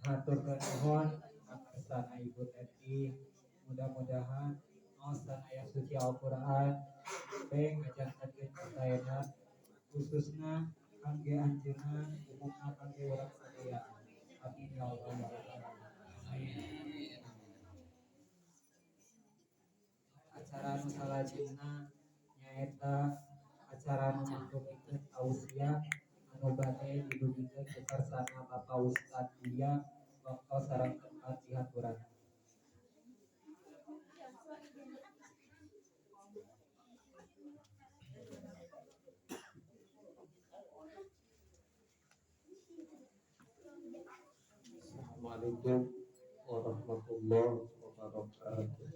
Hatur nuhun sana Ibu Teti, mudah-mudahan sana ayat suci Al-Quran beng ngajantakeun kasaena khususna kangge anjeunna umumna kangge urang sadaya. Amin ya Allah ya rabbal alamin. Acara nu salajengna nyaeta acara nu mangtungikeun tausiah anu bade didugikeun ku karsana Bapak Ustad Buya waktu sareng tempat dihaturan. Assalamualaikum warahmatullahi wabarakatuh.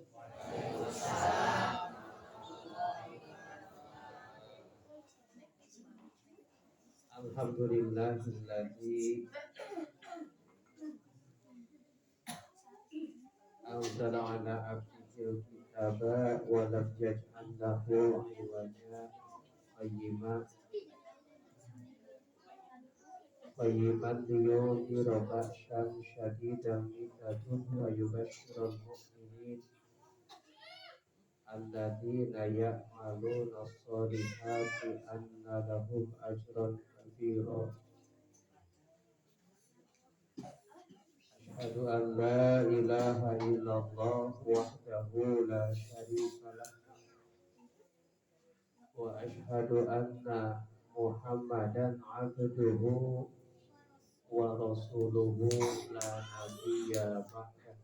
Alhamdulillahilladzi anzala ala abdihil kitaba wa lam yaj'al lahu iwaja qayyiman liyudhira ba'san syadidan min ladunhu wa yubashshiral mu'minin alladzina ya'maluna as-solihati anna lahum ajran kabira. Asyhadu an la ilaha illallah wahdahu la syarika lah wa asyhadu anna Muhammadan abduhu wa rasuluhu la nabiyya ba'dah.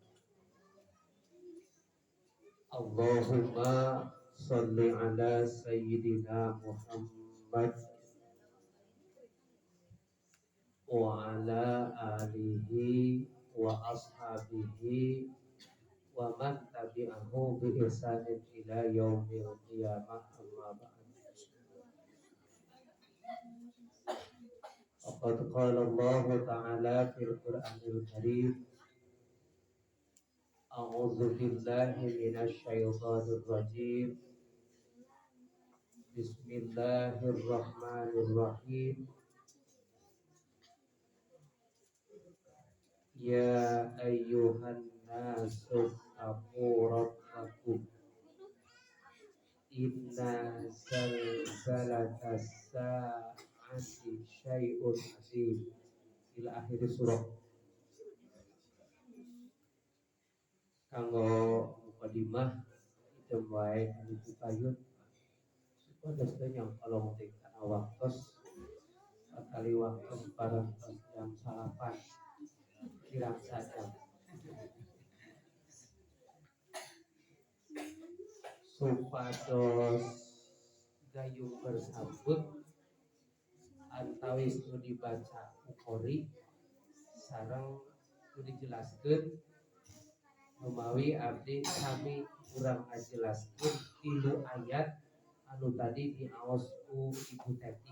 Allahumma salli ala sayyidina Muhammad wa ala alihi wa ashabihi wa man tabi'ahu bi ihsanin ila yaumil qiyamah, amma ba'd. Faqad qala Allah ta'ala fil Qur'anil Karim, a'udzu billahi minasy syaithanir rajim. Bismillahirrahmanirrahim. Ya ayyuhan nasu taqu rabbakum inna zalzalatas sa'ati syai'un azim ila akhir surah. Kanggo mukadimah item wae anu payun supados teh yang kolong teh kana waktos kali waktos bareng jam 8 kirang saja supados gayung bersambut antawis nu dibaca ukori sareng nu dijelaskeun numawi abdi kami kurang ngajelaskeun 3 ayat anu tadi diaos ku Ibu Teti.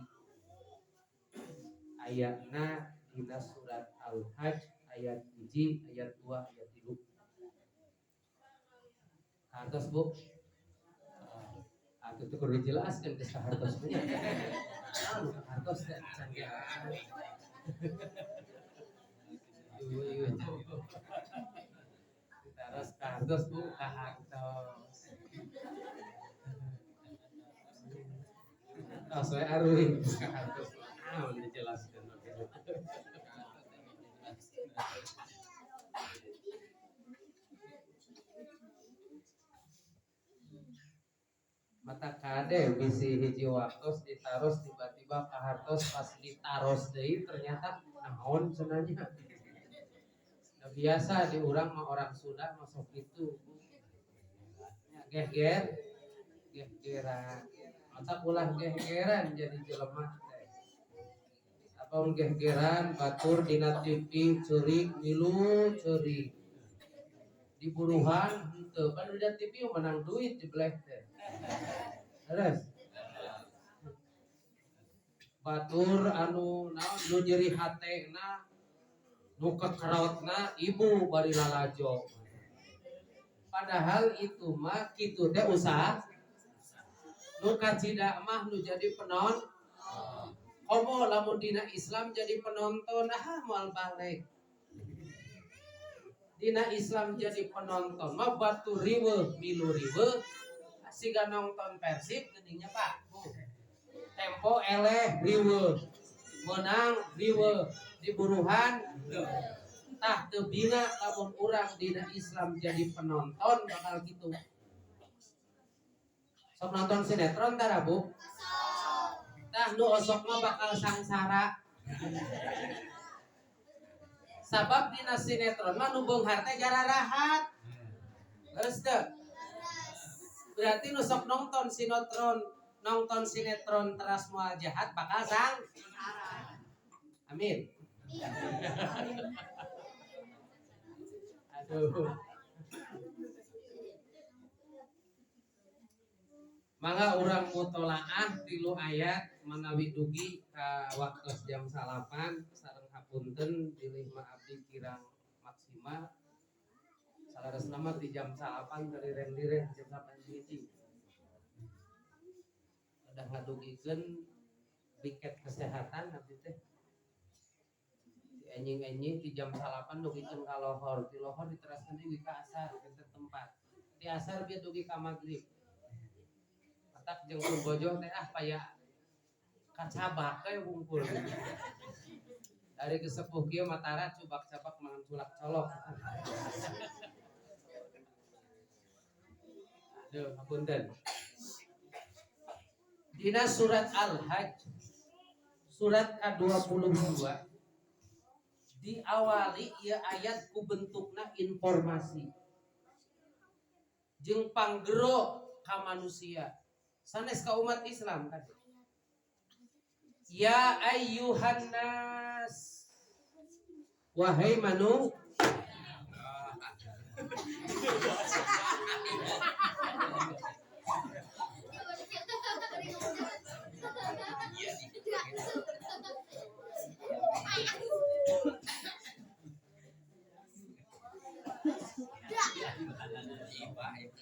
Ayatna dina surat Al-Hajj ayat 1, ayat 2, ayat 3. Hartos Bu. Atuh teh kudu dijelaskeun geus ka hartos mah. Hartos teh canggih. Terus ka hartos Bu, ka hartos. Saya aruin ka hartos. Dijelaskeun oke. Mata kade bisi hiji waktos ditaros tiba-tiba kahartos pas ditaros deui ternyata naon cenanya. Nah, biasa di urang mah orang Sunda masuk itu geger gegeran mata ulah gegeran jadi jelema teh apa gegeran batur dina TV ceurik milu ceurik di buruhan henteu kan udah TV menang duit di black teh. Terus batur anu naon nu nyeri hatena nu kekerotna ibu bari lalajo. Padahal itu mah kitu teh usaha nu kacida mah nu jadi penon komo lamun dina Islam jadi penonton moal balik dina Islam jadi penonton mah batu riweuh milu riweuh siga nonton Persib geuninnya Pak. Tempo eleh riweuh, menang riweuh, diburuhan tah teu bina lamun urang dina Islam jadi penonton bakal gitu. Sok nonton sinetron tara Bu? Tah nu osok mah bakal sangsara. Sabab dina sinetron mah nu beunghar teh jararahat. Geus teu? Berarti nu sok nonton sinetron teras moal jahat bakal sangsara. Amin. Aduh. Mangga urang mutolaah 3 ayat manawi dugi ka waktos jam 8 sareng hapunten pilih abdi kirang maksimal salaresna mah di jam 8 lireng-lireng jam 8 hiji udah ngadugikeun tiket kesehatan abdi teh enjing-enjing di jam 8 dugikeun ka lohor di lohor diteraskeun deui ka asar ke tempat di asar bieu dugi ka magrib tak jeung bojoh teh paya kacabak we wungkul dari kesepuh kieu Matara cubak-cabak mangan culak colok. Aduh hapunten. Dina surat Al-Hajj surat ke-22 diawali ieu ayat ku bentukna informasi jeung panggero ka manusia sanes ka umat Islam kan. Ya ayyuhan nas wahai manu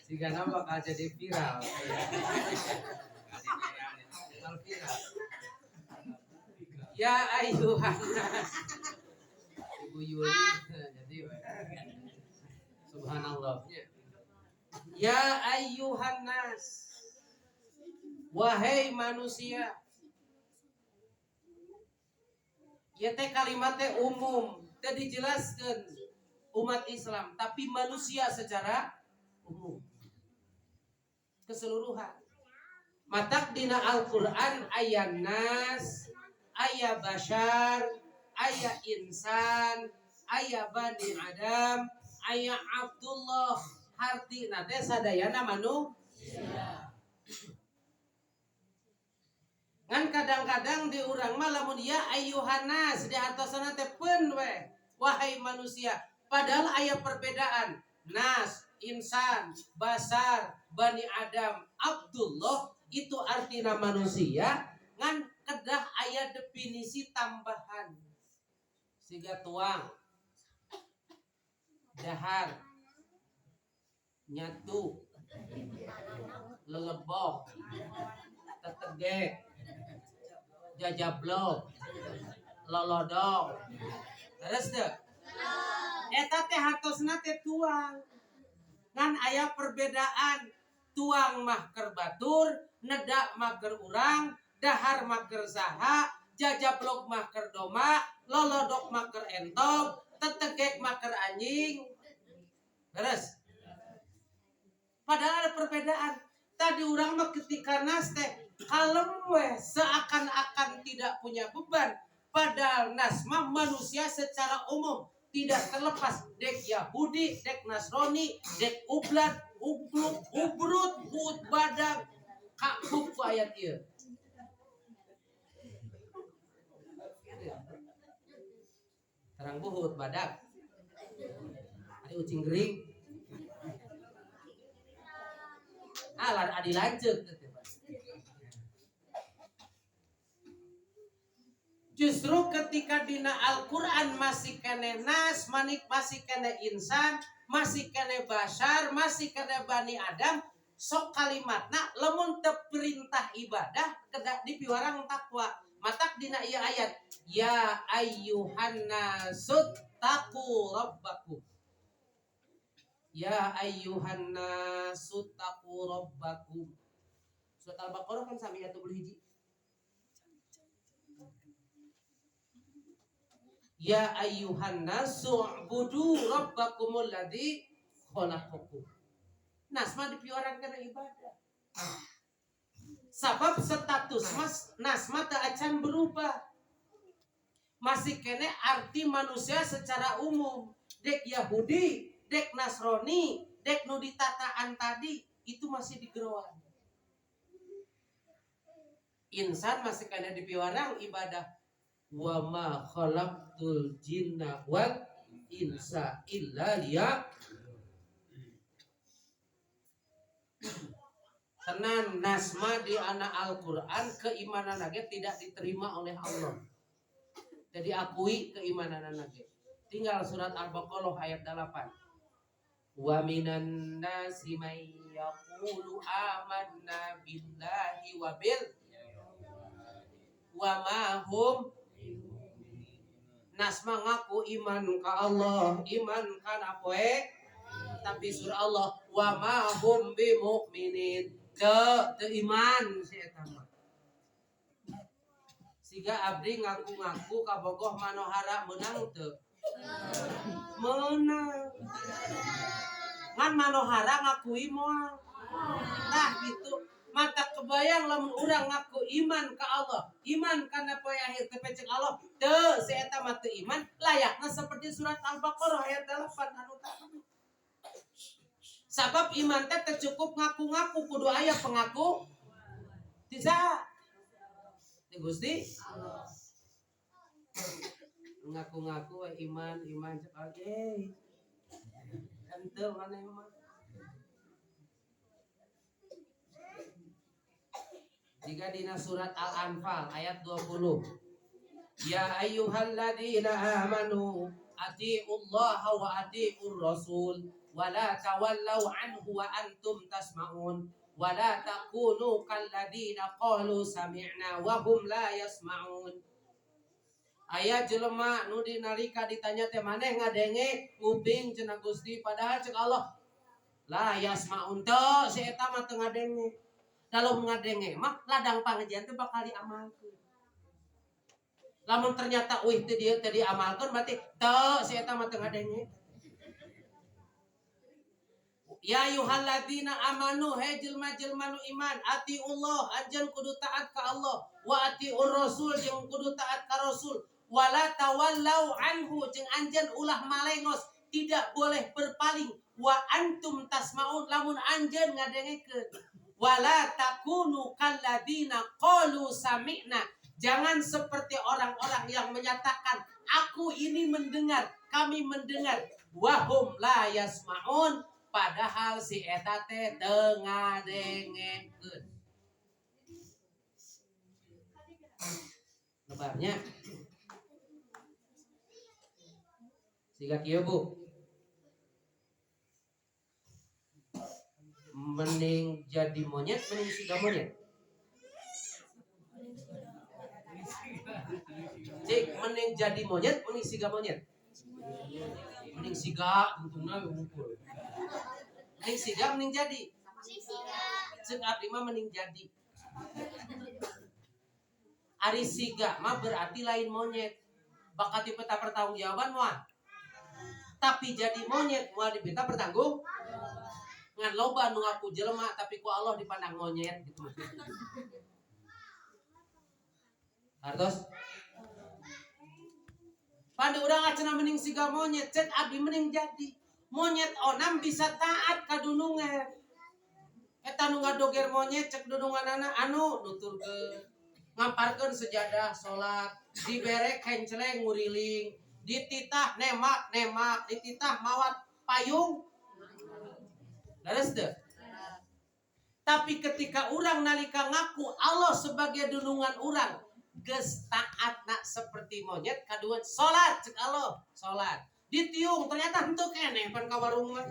jika nama bakal jadi viral. Ya ayyuhan nas. Ibu Yuli jadi subhanallahnya. Ya ayyuhan nas. Wahai manusia. Ya teh kalimat teh umum, teh dijelaskeun umat Islam, tapi manusia secara umum. Keseluruhan. Matak dina Al-Qur'an aya nas, aya bashar, aya insan, aya bani Adam, aya Abdullah, hartina teh sadayana manusia. Ngan kadang-kadang di urang mah lamun ya ayyuhan nas di hartosna teh peun we wahai manusia, padahal aya perbedaan nas, insan, basar, bani Adam, Abdullah itu artina manusia ngan kedah aya definisi tambahan siga tuang dahar nyatu lelebok tetegek jajablok lolodong terus teh eta teh hartosna teh tuang ngan aya perbedaan tuang mah keur batur nedak mah keur urang dahar mah keur saha jajablok mah keur doma lolodok mah keur entog tetegek mah keur anjing terus padahal ada perbedaan tadi urang mah ketika nas teh kalem we seakan-akan tidak punya beban padahal nas mah manusia secara umum tidak terlepas dek Yahudi, dek Nasrani, dek Ublat, Ubluk, Ubrut, Hud, Badak, Kakub ku ayat ieu. Terang buhut badak. Ada ucing gering. Adi lanceuk teh. Justru ketika dina Al-Quran masih kene nas, masih kene insan, masih kene bashar, masih kene bani Adam, sok kalimatna lamun teu perintah ibadah kedah dipiwarang takwa. Matak dina ieu ayat, ya ayyuhan nasut taqu rabbakum. Ya ayyuhan nasu taqu rabbakum. Surat Al-Baqarah kan sami ayatul hiji. Ya ayyuhan nasu ubudu rabbakumul ladzi khalaqakum. Nasma dipiwarakan karena ibadah. Sabab status nasma teu acan berubah. Masih kene arti manusia secara umum. Dek Yahudi, dek Nasrani, dek nu ditataan tadi itu masih digeroan. Insan masih kena dipiwarang ibadah. Wa ma khalaqtul jinna wal insa illa liya. Tenan nasma di anak Al-Quran keimanan lagi tidak diterima oleh Allah. Jadi akui keimanan lagi. Tinggal surat Al-Baqarah ayat 8. Wa minan nasi may yaqulu amanna billahi wa ma hum. Nasma ngaku iman ka Allah, iman kana poe, tapi surah Allah wa ma hum bi mu'minin. Teu iman si eta mah. Siga abdi ngaku-ngaku kabogoh manohara menang teu? Menang. Ngan manohara ngakui moal. Nah gitu. Mata kebayang lamun urang ngaku iman ka Allah, iman kana poe akhir teh pecek Allah, teu si eta mah teu iman, layakna seperti surat Al-Baqarah ayat 8 anu tadi. Sabab iman teh teu cukup ngaku-ngaku, kudu aya pengaku. Bisa. Ti Gusti ngaku-ngaku iman cek henteu maneh mah. Jika dina surat Al-Anfal ayat 20. Ya ayyuhalladzina amanu atiullaha wa atiur rasul wa la tawallau anhu wa antum tasma'un wa la takunu kalladzina qalu sami'na wa hum la yasma'un. Aya jelema nu dinalika ditanya teh maneh ngadenge nguping cenah Gusti padahal cek Allah la yasma'un teu si eta mah teu ngadenge. Kalau ngadenge mah ladang pangajian teh bakal diamalkeun. Lamun ternyata teu dia teu diamalkeun berarti teu si eta mah teu ngadenge. Ya ayyuhalladzina amanu he jelma-jelma nu iman atiullah anjeun kudu taat ka Allah wa atiur rasul jeung kudu taat ka rasul wala tawallau anhu jeung anjeun ulah malengos tidak boleh berpaling wa antum tasmaun lamun anjeun ngadengekeun. Wala takunu kalladzina qalu sami'na. Jangan seperti orang-orang yang menyatakan aku ini mendengar, kami mendengar. Wahum la yasma'un, padahal si eta teh teu ngadengekeun. Lebarnya siga kieu Bu. Mending jadi monyet, mending siga monyet. Cik, mending jadi monyet, mending siga monyet. Mending siga, untungna ngumpul. Mending siga, mending jadi. Cek abdi mah mending jadi. Ari siga mah berarti lain monyet. Bakal dipeta pertanggungjawaban mah. Tapi jadi monyet moal dipinta bertanggung. Ngan loba nu ngaku jelema tapi ku Allah dipandang monyet gitu maksudnya. Artos. Pandu urang acenah mending siga monyet, cek abdi mending jadi. Monyet onam bisa taat ka dunungan. Eta nu ngadoger monyet cek dununganana anu nuturkeun. Ngamparkeun sejadah salat, dibere kenceleng nguriling, dititah nemak, dititah mawat payung. Laras deh. Tapi ketika orang nalika ngaku Allah sebagai dunungan orang, geus taatna seperti monyet kaduan salat cek Allah, salat. Ditiung ternyata henteu keneh pan ka warung mah.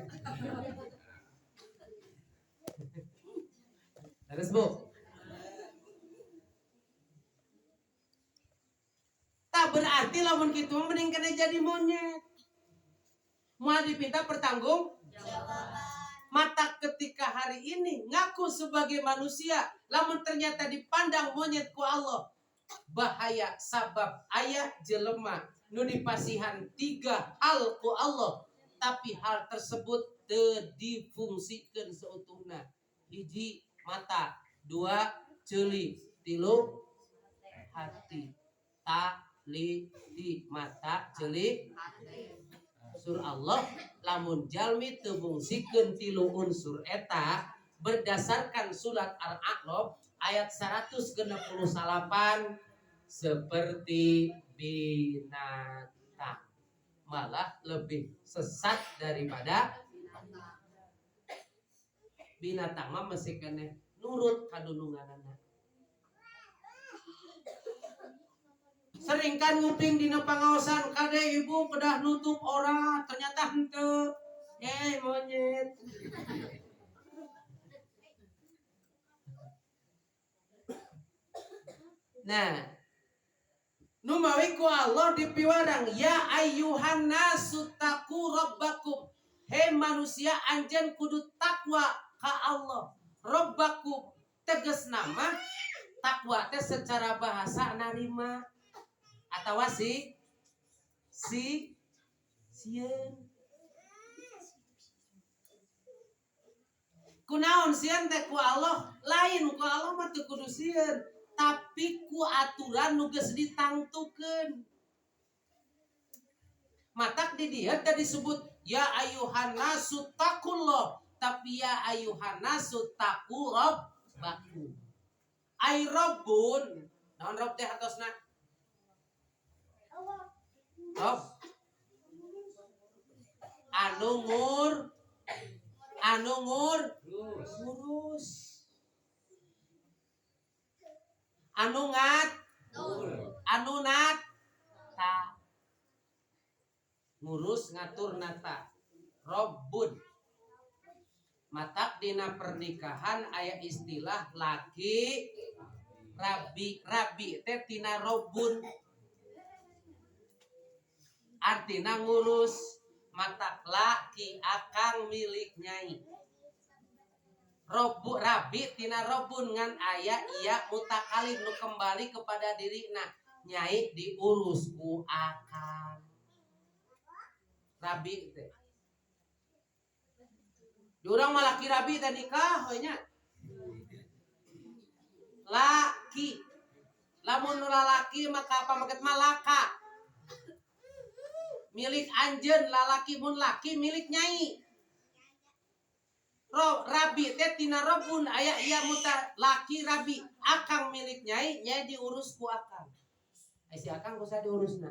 Laras Bu. Tak berarti lamun kitu mending kena jadi monyet. Moal dipinta pertanggung jawab. Mata ketika hari ini ngaku sebagai manusia, lamun ternyata dipandang monyet ku Allah, bahaya sabab aya jelema nu dipasihan 3 hal ku Allah, tapi hal tersebut teu difungsikeun seutuhna. 1 mata, 2 ceuli, 3 hati. Taliti mata ceuli unsur Allah. Lamun jalmi teu fungsikeun 3 unsur eta berdasarkan surat Al-A'raf ayat 168 seperti binatang, malah lebih sesat daripada binatang. Mah masih keneh nurut kadununganana. Sering kan nguping dina pangaosan, kade ibu kedah nutup ora, ternyata henteu. Monyet. Nah, numawi ku Allah dipiwarang, ya ayyuhan nasu taqu rabbakum. Hei manusia, anjeun kudu takwa ka Allah. Rabbakum tegas nama takwa teh secara bahasa narima atawa sieun. Kunaon sieun teh ku Allah, lain ku Allah mah teu kudu sieun, tapi ku aturan nu geus ditangtukeun. Matak di dieu teh disebut ya ayyuhan nasu taqullah, tapi ya ayyuhan nasu taqu rabbakum. Ai rabbun, naon rabb teh hatosna? Rabb anu ngurus, anu nata, ngurus ngatur nata. Rabbun. Matak dina pernikahan aya istilah laki rabi teh tina rabbun, artina ngurus. Matak laki akang milik nyai. Rabi tina rabbun ngan aya iya mutakallim nu kembali kepada dirina. Nyai diurus ku akang. Rabi teh. Diurang mah laki rabi teh nikah we nya. Laki. Lamun nu lalaki maka apa maket mah laka. Milik anjeun lalaki mun laki milik nyai. Rabi teh tina rabbun aya iya muta laki rabi akang milik nyai diurus ku akang. Si akang kusa diurusna.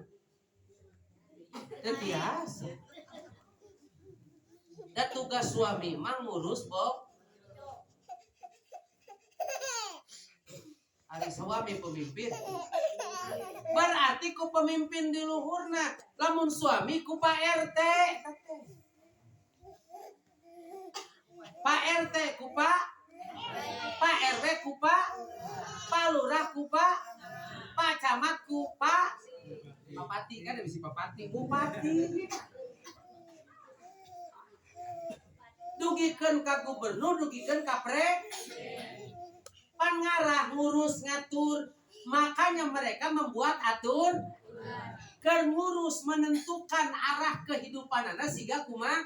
Teu biasa. Da tugas suami mah ngurus ari suami pemimpin. Berarti ku pemimpin di luhurna. Lamun suami ku Pak RT. Pak RT ku Pak RW ku Pak Lurah ku Pak Camat ku Pak Bupati, kan bisa Bupati. Dugikeun ka gubernur, dugikeun ka pangarah ngurus ngatur. Makanya mereka membuat aturan ngurus menentukan arah kehidupanana siga kumaha.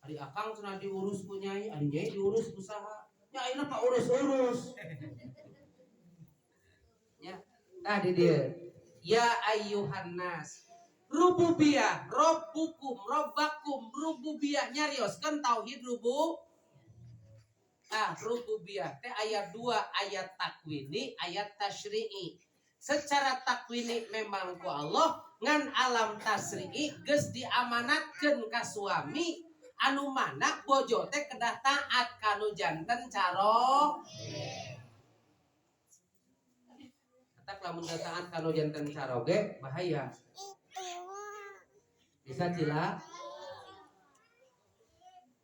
Ari akang cenah diurus ku nyai, ari nyai diurus usaha. Ya ayeuna Pak urus. Ya, tah di dieu. Ya ayyuhan nas. Rububiyah, rabbukum, rabbakum, rububiyah nyarioskeun tauhid rububiyah teh ayat 2 ayat takwini, ayat tasyri'i. Secara takwini memang ku Allah, ngan alam tasri'i geus diamanatkeun ka suami anu mana bojo teh kedah taat kanu janten carok. Katak lamun taat kanu janten caroge bahaya. Bisa cila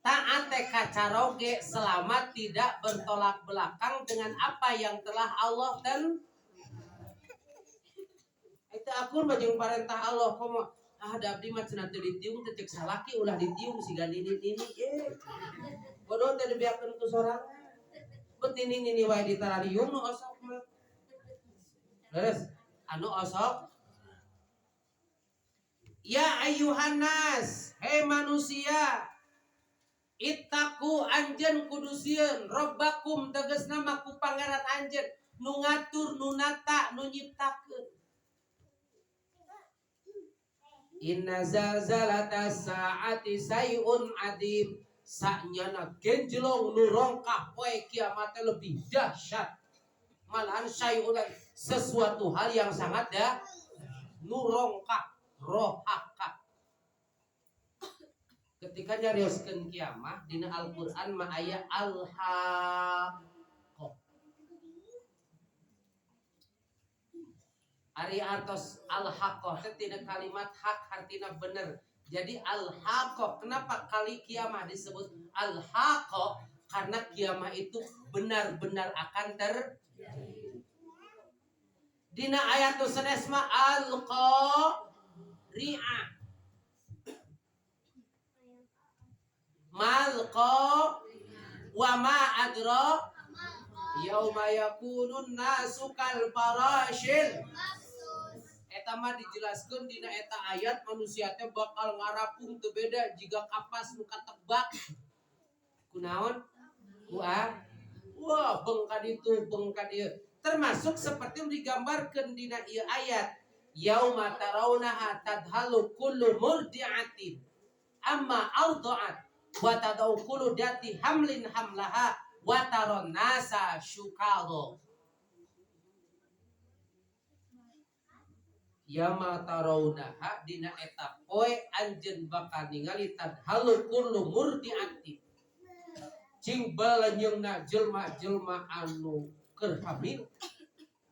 taat teh ka caroge selama tidak bertolak belakang dengan apa yang telah Allah dan itu akur bajeng perintah Allah komo ada abdi mah cenah teu ditiung teh cek salaki ulah ditiung siga nini-nini bodoh teh dibiarkeun ku sorangan bet nini-nini wae di terarium nu osok mah terus anu osok ya ayuhan nas hei manusia ittaku anjeun kudu sieun robbakum tegasna mah ku pangeran anjeun nu ngatur nu nata nu nyiptakeun inna zalzalata saati sayun adim saknyana genjlong nu rongkah poe kiamat lebih dahsyat malahan sayun sesuatu hal yang sangat nu rongkah rohaka ketika nyarioskeun kiamat dina Al-Qur'an mah aya al-haqqah ari artos al-haqqah teh tina kalimat hak artina bener jadi al-haqqah kenapa kali kiamat disebut al-haqqah karena kiamat itu benar-benar akan terjadi dina ayat tu sanes mah al-qari'ah malqa wa ma adra yauma yakunun nasu kal farashil eta mah dijelaskeun dina eta ayat manusia teh bakal ngarapung teu beda jiga kapas nu katebak kunaon ku wah beung ka ditu beung ka dieu termasuk seperti yang digambarkeun dina ieu ayat yauma tarawnaha tadhalu kullu murdi'atin amma arda'at wa tadau kullu dati hamlin hamlaha wa taron nasa syukaro yama tarawnaha dina eta poe anjeun bakal ningali tadhalu kullu murdi'atin cing baleunyeungna jelma-jelma anu keur hamil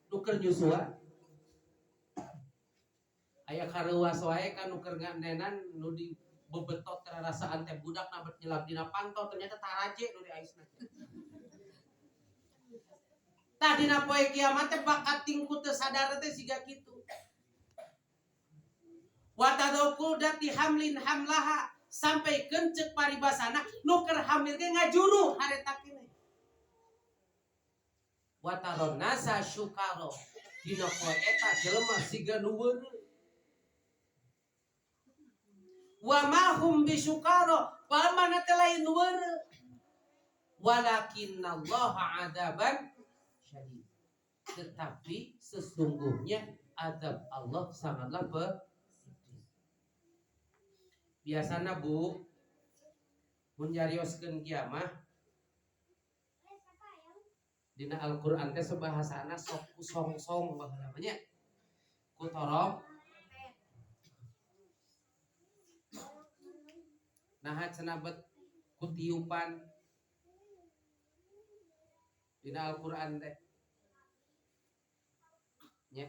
nu keur nyusuan aya kareuwas wae kan nu keur nganenan nu di bebetot rasaan teh budak na bet nyelap dina pantau ternyata taraje nu di aisna tah dina poe kiamat teh bakat tingku teu sadar teh siga kitu wa tadukul dati hamlin hamlaha sampai kencek paribasana nu keur hamil ge ngajuru hareta kene wa taron nasa syukaro dina poe eta jelema siga nu weureu wa ma hum bisyukaro pamana teh lain weureu walakinnallaha adaban syadid tetapi sesungguhnya adab Allah sangatlah biasana Bu mun nyarioskeun kiamah dina Al-Qur'an teh sebahasana sok kusong-song baheula nya ku torong naha cenah bet kutiupan dina Al-Qur'an teh nya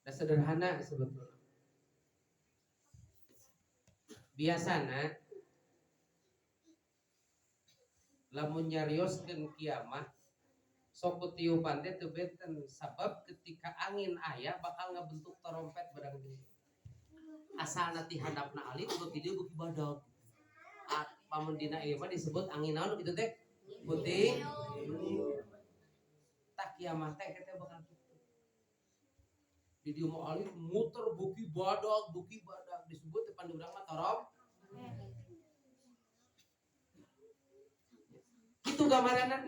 da sederhana sebetulna biasana lamun nyarioskeun kiamah sok kutiupan teh teu benten sabab ketika angin aya bakal ngabentuk trompet barang gede asalna ti handapna alit beuki dieu beuki badag pamun dina ieu mah disebut angin naon kitu teh puting tak kiamat teh kita bakal kitu di dieu mah alit muter beuki badag disebut depan urang mah torong kitu gambaranna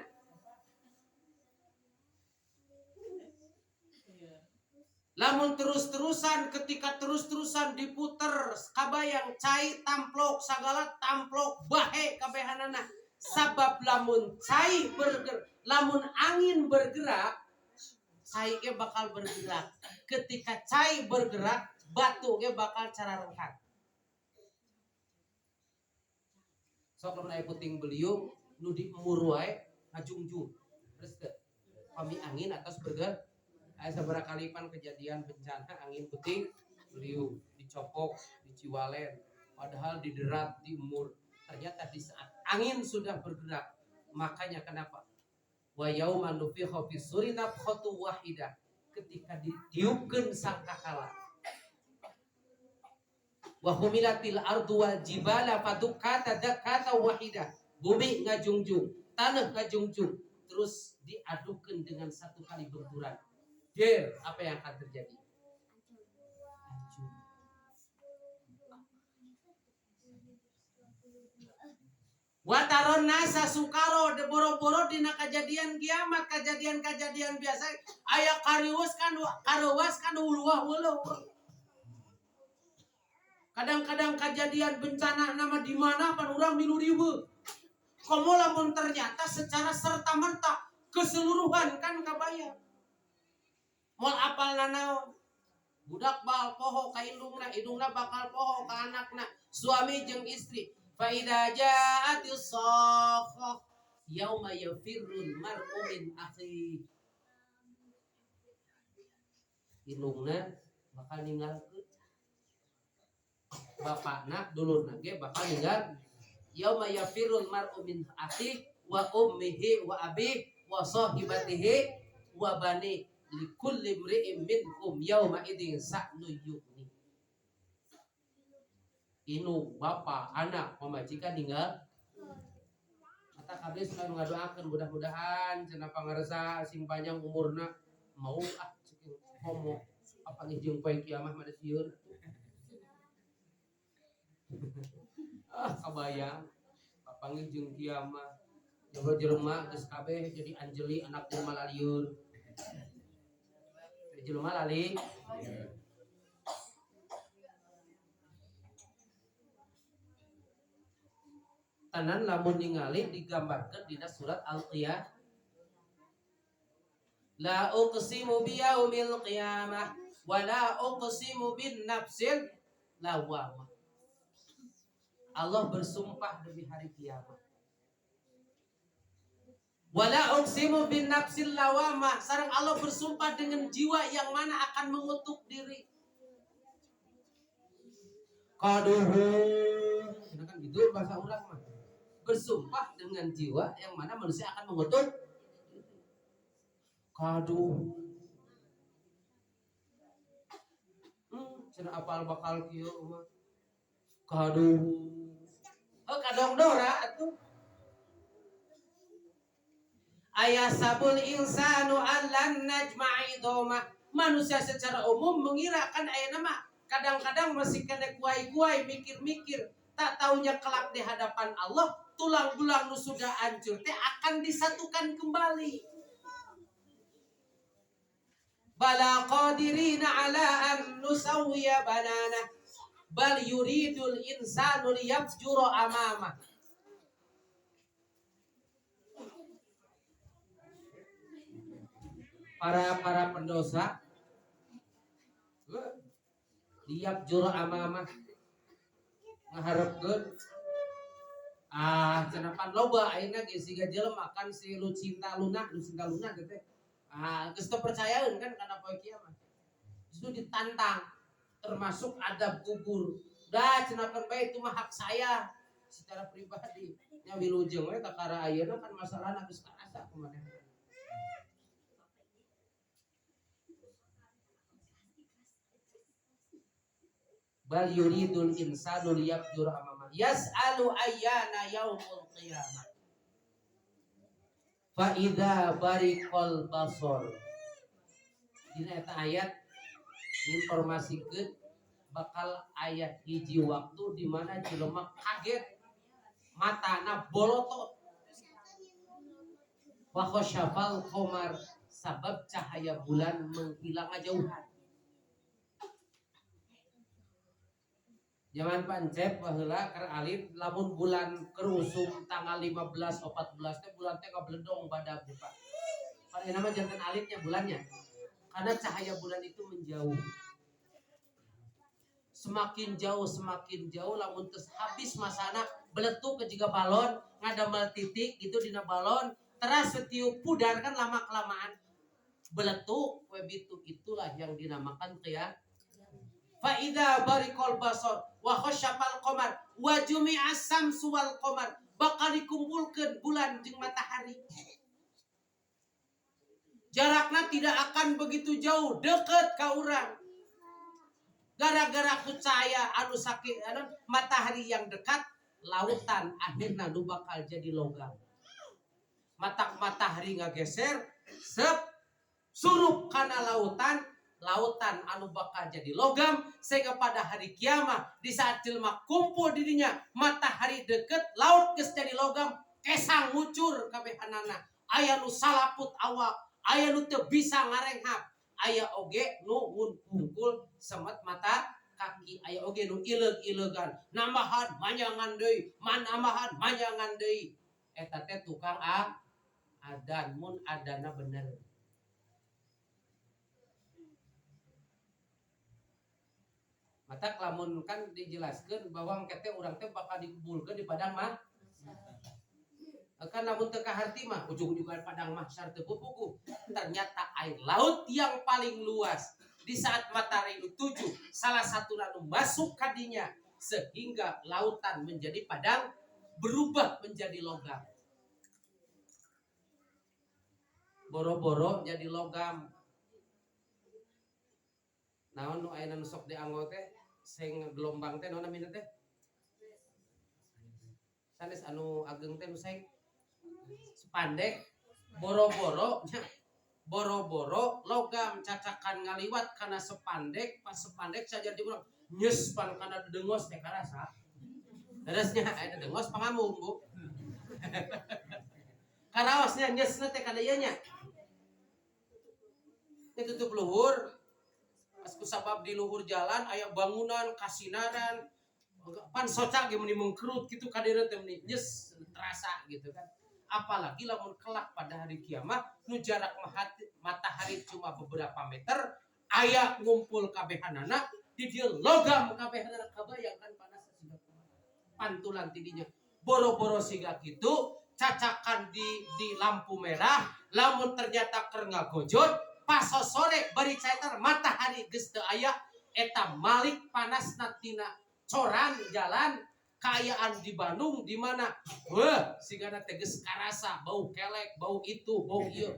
lamun terus-terusan ketika terus-terusan diputer kabayang cai tamplok sagala tamplok bahe kabehanana sabab lamun cai lamun angin bergerak cai ge bakal bergerak ketika cai bergerak batu ge bakal cararengkan sok lamun aya puting beliung nu diemur wae ngajungjung terus teh pami angin atas bergerak aya sabaraha kalipan kejadian bencana angin puting beliung dicopok di Ciwalen padahal diderat diemur ternyata di saat angin sudah bergerak makanya kenapa wa yauma nufikha fis suri nafkhatu wahidah ketika ditiupkeun sangkakala Wa humilatil ardu wal jibala fadukkata dakkata wahidah. Bumi ngajungjung, tanah ngajungjung, terus diadukan dengan satu kali benturan. Apa yang akan terjadi? Hancur. Wataron nasa sukaro de boro-boro dina kejadian kiamat, kejadian biasa aya karawas kan uluah wuluh. Kadang-kadang kejadian bencana nama di mana pan urang milu ribu. Komo lamun ternyata secara serta merta keseluruhan kan kabayang. Moal apal nanaon. Budak bal poho ka indungna bakal poho ka anakna, suami jeung istri. Fa idza ja'atis sakhah yauma yafirrul mar'u min akhi. Indungna bakal ninggalkeun. Bapakna dulurna ge bakal ninggal. Yauma yafirrul mar'u min akhi wa ummihi wa abihi wa sahibatihi wa bani likulli imri'in minhum yauma idzin sa'nu yughni. Inu bapa anak pamajikan ninggal mata kabeh selalu ngadoakeun mudah-mudahan cenah pangaresa sing panjang umurna mau ceking homo apa nih jeung poe kiamah mah sieun. Kabayang papanggih jeung kiamah coba jelema geus kabeh jadi anjeli anak jelema lalieur. Jelema lali tanan lamun ningali digambarkeun dina surat Al-Qiyamah. La uqsimu biyaumil qiyamah wa la uqsimu bin nafsil lawwamah. Allah bersumpah demi hari kiamat. Wala uqsimu bin nafsil lawamah, sareng Allah bersumpah dengan jiwa yang mana akan mengutuk diri. Qaduhu, kan gitu bahasa urang mah. Bersumpah dengan jiwa yang mana manusia akan mengutuk. Qaduhu. Cenah apal bakal kieu mah. Qaduhu. Kadang dora atuh. Ayasabul insanu allan najma'i dhamma. Manusia secara umum mengirakan aya nama kadang-kadang masih kena kuai-kuai mikir-mikir, tak taunya kelak di hadapan Allah tulang belang nu sudah hancur teh akan disatukan kembali. Bala qadirina ala an nusawwiya banana bal yuridul insanu liyafjura amamah. Para pendosa liap jura amamah ngaharepkeun cenapan loba ayeuna ge siga jelema kan si Lucinta Luna gitu teh geus teu percayaeun kan kana poe kiamat justru ditantang termasuk adab kubur da cenapan bae itu mah hak saya secara pribadi nya wilujeng we kakara ayeuna kan masalahna geus karasa kumaha. Bal yuridul insanu liyafjura amama yas'alu ayyana yaumul qiyamah fa idza bariqal basar. Dina eta ayat informasikeun bakal aya hiji waktu di mana jelema kaget matana bolotot wa khasyafal qamar sabab cahaya bulan menghilang jauhan. Zaman pancep baheula keur alif lamun bulan kerusum tanggal 15 14 teh bulan teh ngabledong badag Pak. Pada nama jantan alifnya bulannya. Karena cahaya bulan itu menjauh. Semakin jauh lamun tes habis masana beletuk ke jiga balon ngadamel titik gitu dina balon teras setiup pudar kan lama kelamaan beletuk we bitu itulah yang dinamakan qiyamah. Fa idza bariqal basar wa khasyafal qamar wa jumi'as samsu wal qamar bakal dikumpulkeun bulan jeung matahari. Jarakna tidak akan begitu jauh, dekat ka urang. Gara-gara kucaya anu sakit matahari yang dekat, lautan akhirnya nu bakal jadi logam. Matahari ngageser, surup kana lautan, lautan anu bakal jadi logam, sehingga pada hari kiamat di saat jelema kumpul dirinya, matahari deket, laut geus jadi logam, kesang ngucur kabehanana. Aya nu salaput awak, aya nu teu bisa ngarenghap, aya oge nu ngungkul semet mata kaki, aya oge nu ileug-ilegan, namahan manyangan deui, manamahan manyangan deui. Eta teh tukang adan, mun adana bener. Mata lamun kan dijelaskeun bahwa engke urang teh bakal dikumpulkeun di padang mah. Kan namun teu kaharti mah ujung-ujung padang mahsyar teu pupuku. Ternyata air laut yang paling luas di saat matahari tuju salah satu anu masuk kadinya sehingga lautan menjadi padang berubah menjadi logam. Boro-boro jadi logam. Naon nu aya nu sok dianggo teh sing gelombang teh naon namina teh? Sanes anu ageng teh nu saeng sepandek. Boro-boro nya boro-boro logam cacakan ngaliwat kana sepandek, pas sepandek saja di urang nyes pan kana dengos teh karasa. Terusnya aya dengos pangamung, Bu. Karaosnya nyesna teh kada ieu nya. Ditutup luhur, pas kusabab di luhur jalan aya bangunan kasinaran, pan socak ge mun mengkerut kitu kadeureut teh nyes terasa gitu kan. Apalagi lamun kelak pada hari kiamat nu jarak matahari cuma beberapa meter, aya ngumpul kabehanana di dieu logam kabehanana, kabayangkan panas siga pantulan tidinya. Boro-boro siga kitu cacakan di lampu merah, lamun ternyata keur ngagojot pas sore bari caetar matahari geus teu aya, eta malik panasna tina coran jalan kaayaan di Bandung di mana wah sigana teh geus karasa bau kelek, bau itu, bau ieu.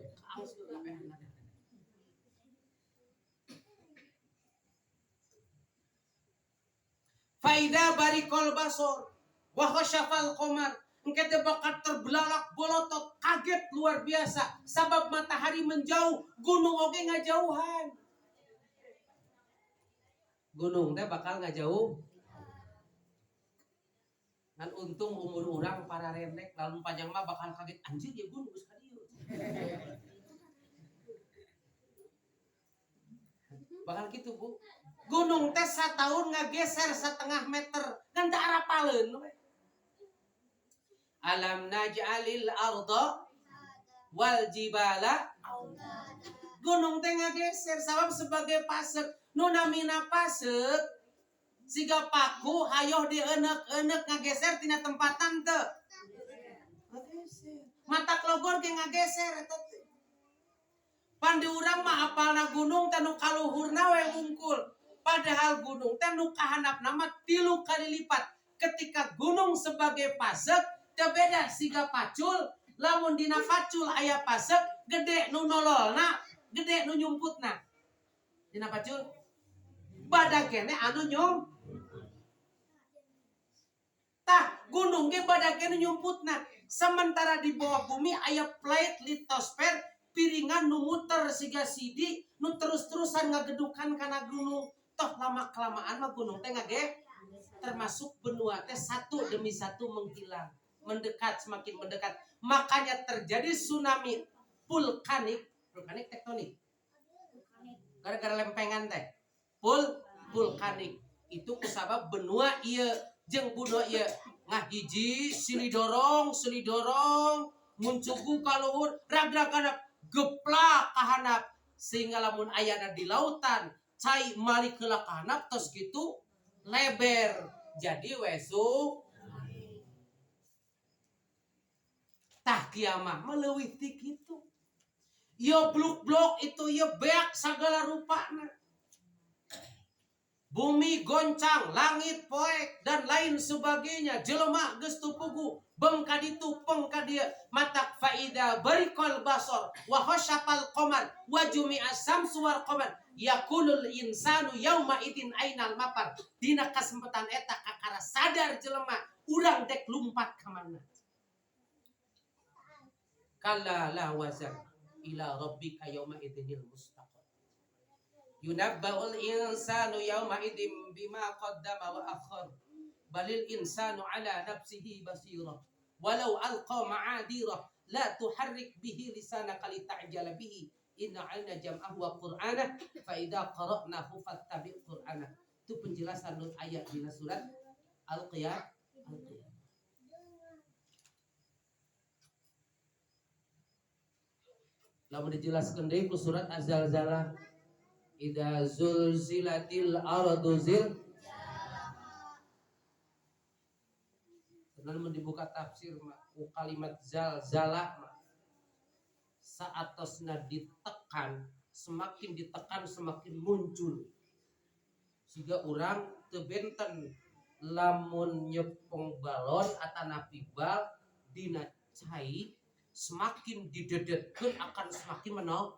Faida barikol basor wa khasyafal qamar, engke teh bakal terbelalak bolotot, kaget luar biasa sabab matahari menjauh, gunung oge ngajauhan. Gunung teh bakal ngajauh. Kan untung umur urang para rendek, lalu panjang mah bakal kaget anjir ya gunung geus ka dieu. Bakal gitu, Bu. Gunung teh sataun ngageser 1/2 meter, kan teu arapaleun we. Alam naj'alil arda wal jibala, gunung teh ngageser sabab sebagai pasek, nu namina pasek siga paku hayoh dieuneuk-euneuk ngageser tina tempatan teu. Matak logor ge ngageser eta teh. Pan di urang mah apalna gunung teh nu kaluhurna we ngungkul. Padahal gunung teh nu kahandapna mah 3 kali lipat. Ketika gunung sebagai pasek teu beda siga pacul, lamun dina pacul aya pasek, gede nu nololna, gede nu nyumputna. Dina pacul badag kene anu tah gunung ge badag kene nyumputna. Sementara di bawah bumi aya plate litosfer, piringan nu muter siga sidi nu terus-terusan ngagedukan kana gunung. Toh lama kelamaan mah gunung teh ngage termasuk benua teh satu demi satu menghilang, mendekat, semakin mendekat. Makanya terjadi tsunami vulkanik tektonik. Gara-gara lempengan teh. Vulkanik itu kusabab benua ieu jeung benua ieu ngahiji silidorong muncugu ka luhur ragragana geplak ka handap sehingga lamun ayana di lautan cai malik heula ka handap tos kitu leber jadi wesu tah kiamah mah leuwih ti kitu. Ieu bluk-blok itu ieu beak sagala rupana. Bumi goncang, langit poek dan lain sebagainya. Jelema geus tupugu beung ka ditu peng ka dieu. Matak faida barikal basor wa khasyafal qamar wa jumi'as samsu wal qamar Yaqulul insanu yauma idin ainal mafar. Dina kasempatan eta kakara sadar jelema urang dek lumpat ka mana. Kalla la wazan ila rabbika yauma idinil mustaqim. Yunabba'ul insanu yauma idin bima qaddama wa akhar. Balil insanu ala nafsihi basira. Walau alqa ma'adira la tuharrik bihi lisanaka lita'jala bihi. Inna 'alaina jam'ahu wa qur'ana fa idza qara'nahu fattabi' qur'ana. Itu penjelasan ayat di surat Al-Qiyamah. Lamun dijelaskeun deui ku surat Az-Zalzalah. Idza zulzilatil ardu lamun dibuka tafsir ku kalimat zalzalah saatosna ditekan, semakin ditekan semakin muncul. Siga urang teu benten lamun nyepong balon atanapi bal dina cai semakin didedetkeun akan semakin menol.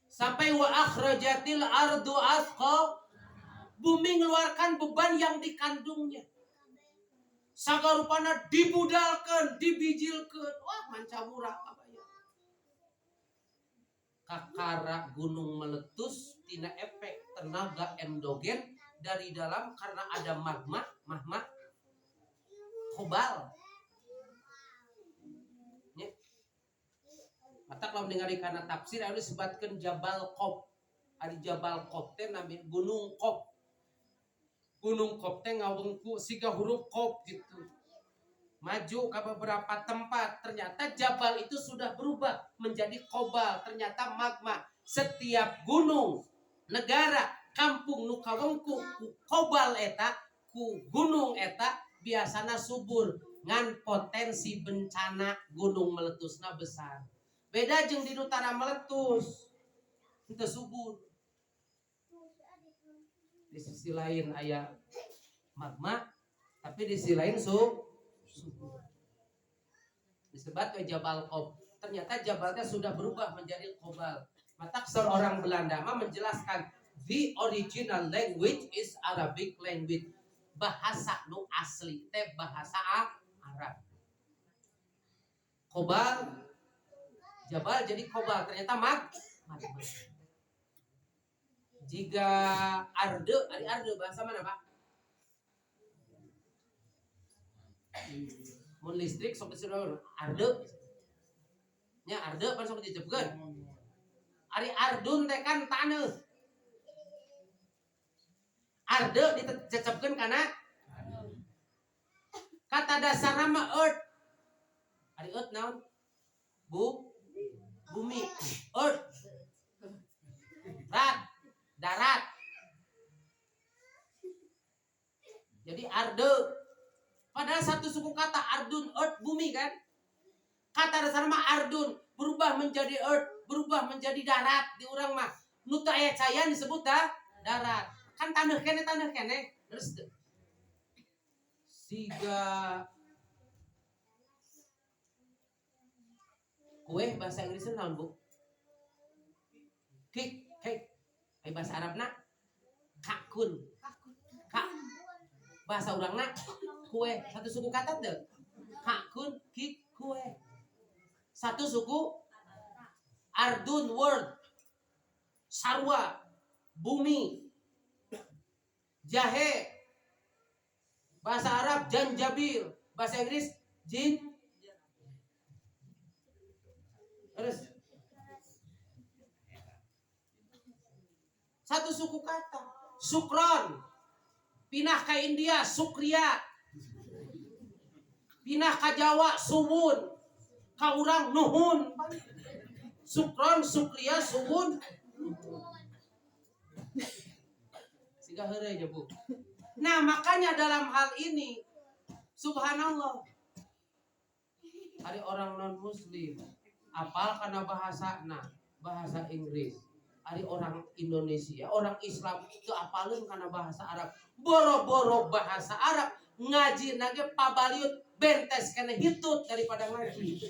Sampai wa akhrajatil ardu asqa, bumi mengeluarkan beban yang dikandungnya. Sagarupana dibudalkeun, dibijilkeun. Wah, mancamura kabaya. Kakara gunung meletus tina efek tenaga endogen dari dalam karena ada magma kobal. Nya. Mata kalau ningali kana tafsir anu sebatkeun Jabal Qop. Ari Jabal Qop teh nami gunung Qop. Gunung Qop teh ngawengku siga huruf Qop gitu. Maju ke beberapa tempat, ternyata jabal itu sudah berubah menjadi kobal, ternyata magma. Setiap gunung, negara, kampung nu kawengku ku kobal eta, ku gunung eta biasana subur ngan potensi bencana gunung meletusna besar. Beda jeung di utara meletus henteu subur. Di sisi lain aya magma, tapi di sisi lain subur. Disebut Jabal Qop. Ternyata jabalnya sudah berubah menjadi kobal. Maka seorang Belanda menjelaskan the original language is Arabic language. Bahasa nu asli teh bahasa Arab. Kobal, jabal jadi kobal. Ternyata magma. Jika arde, bahasa mana Pak? Mun listrik sok disebut arde. Nya arde pan sok dijebkeun. Ari ardun teh kan taneuh. Arde dicecepkeun kana kata dasarna mah earth. Ari earth naon? Bumi. Earth. Darat. Jadi arde. Padahal satu suku kata ardun, earth, bumi kan. Kata dasar mah ardun, berubah menjadi earth, berubah menjadi darat. Di urang mah nu teu aya cayan disebut darat. Kan taneuh kene. Terus siga kue bahasa Inggrisnya naon, Bu? Cake. Ai bahasa Arabna kakun. Bahasa urangna kue. Satu suku kata teu? Kakun, kik, kue. Satu suku ardun, world. Sarwa, bumi. Jahe. Bahasa Arab janjabil. Bahasa Inggris jin. Terus satu suku kata. Sukron. Pindah ke India, Sukriya. Pindah ke Jawa, Suwun. Ka urang Nuhun. Sukron, Sukriya, Suwun. Siga heureuy nya, Bu. Nah, makanya dalam hal ini subhanallah. Hari orang non muslim apal kana bahasa Inggris. Ari orang Indonesia, orang Islam itu apalun karena bahasa Arab. Boro-boro bahasa Arab ngaji nage pabaliut bentes kena hitut daripada ngaji.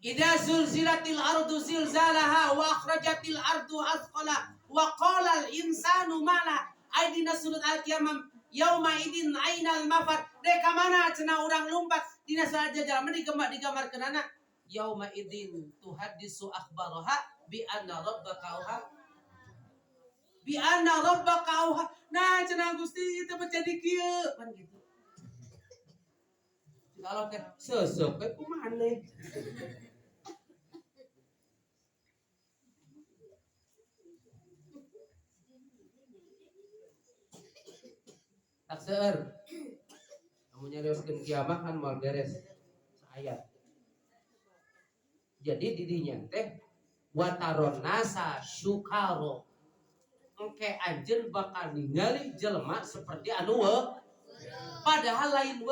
Idza zulzilatil ardu zilzalaha wa akhrajatil ardu athqala wa qala al insanu mala. Aidina surat al-qiyamah yauma idin ainal mafar. Dek mana cenah urang lumpat dina salat jajaran digambarkeun anak yauma idin tuhaddisu akhbaraha bi anna rabbaka auha. Nah cenah Gusti teu jadi kieu kan gitu. Kalau teh sesep we kumaha maneh. Tak seueur. Kamu nyarioskeun kiamah kan moal beres saayat. Jadi didinya teh wataron nasa syukaro. Engke anjeun bakal ningali jelema seperti anu padahal lain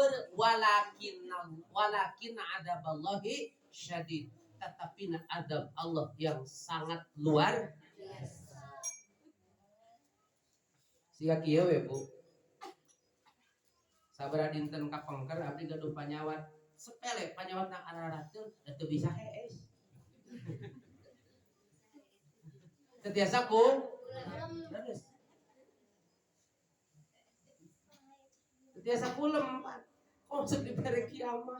walakin adaballahi syadid. Tetapi adab Allah yang sangat luar biasa. Sia kieu we Bu. Sabaraha dinten kapengker abdi gaduh panyawat sepele panyawat na ararateun da teu bisa hees. Setiasa ku terus. Setiasa kulem konsep di pere kiamah.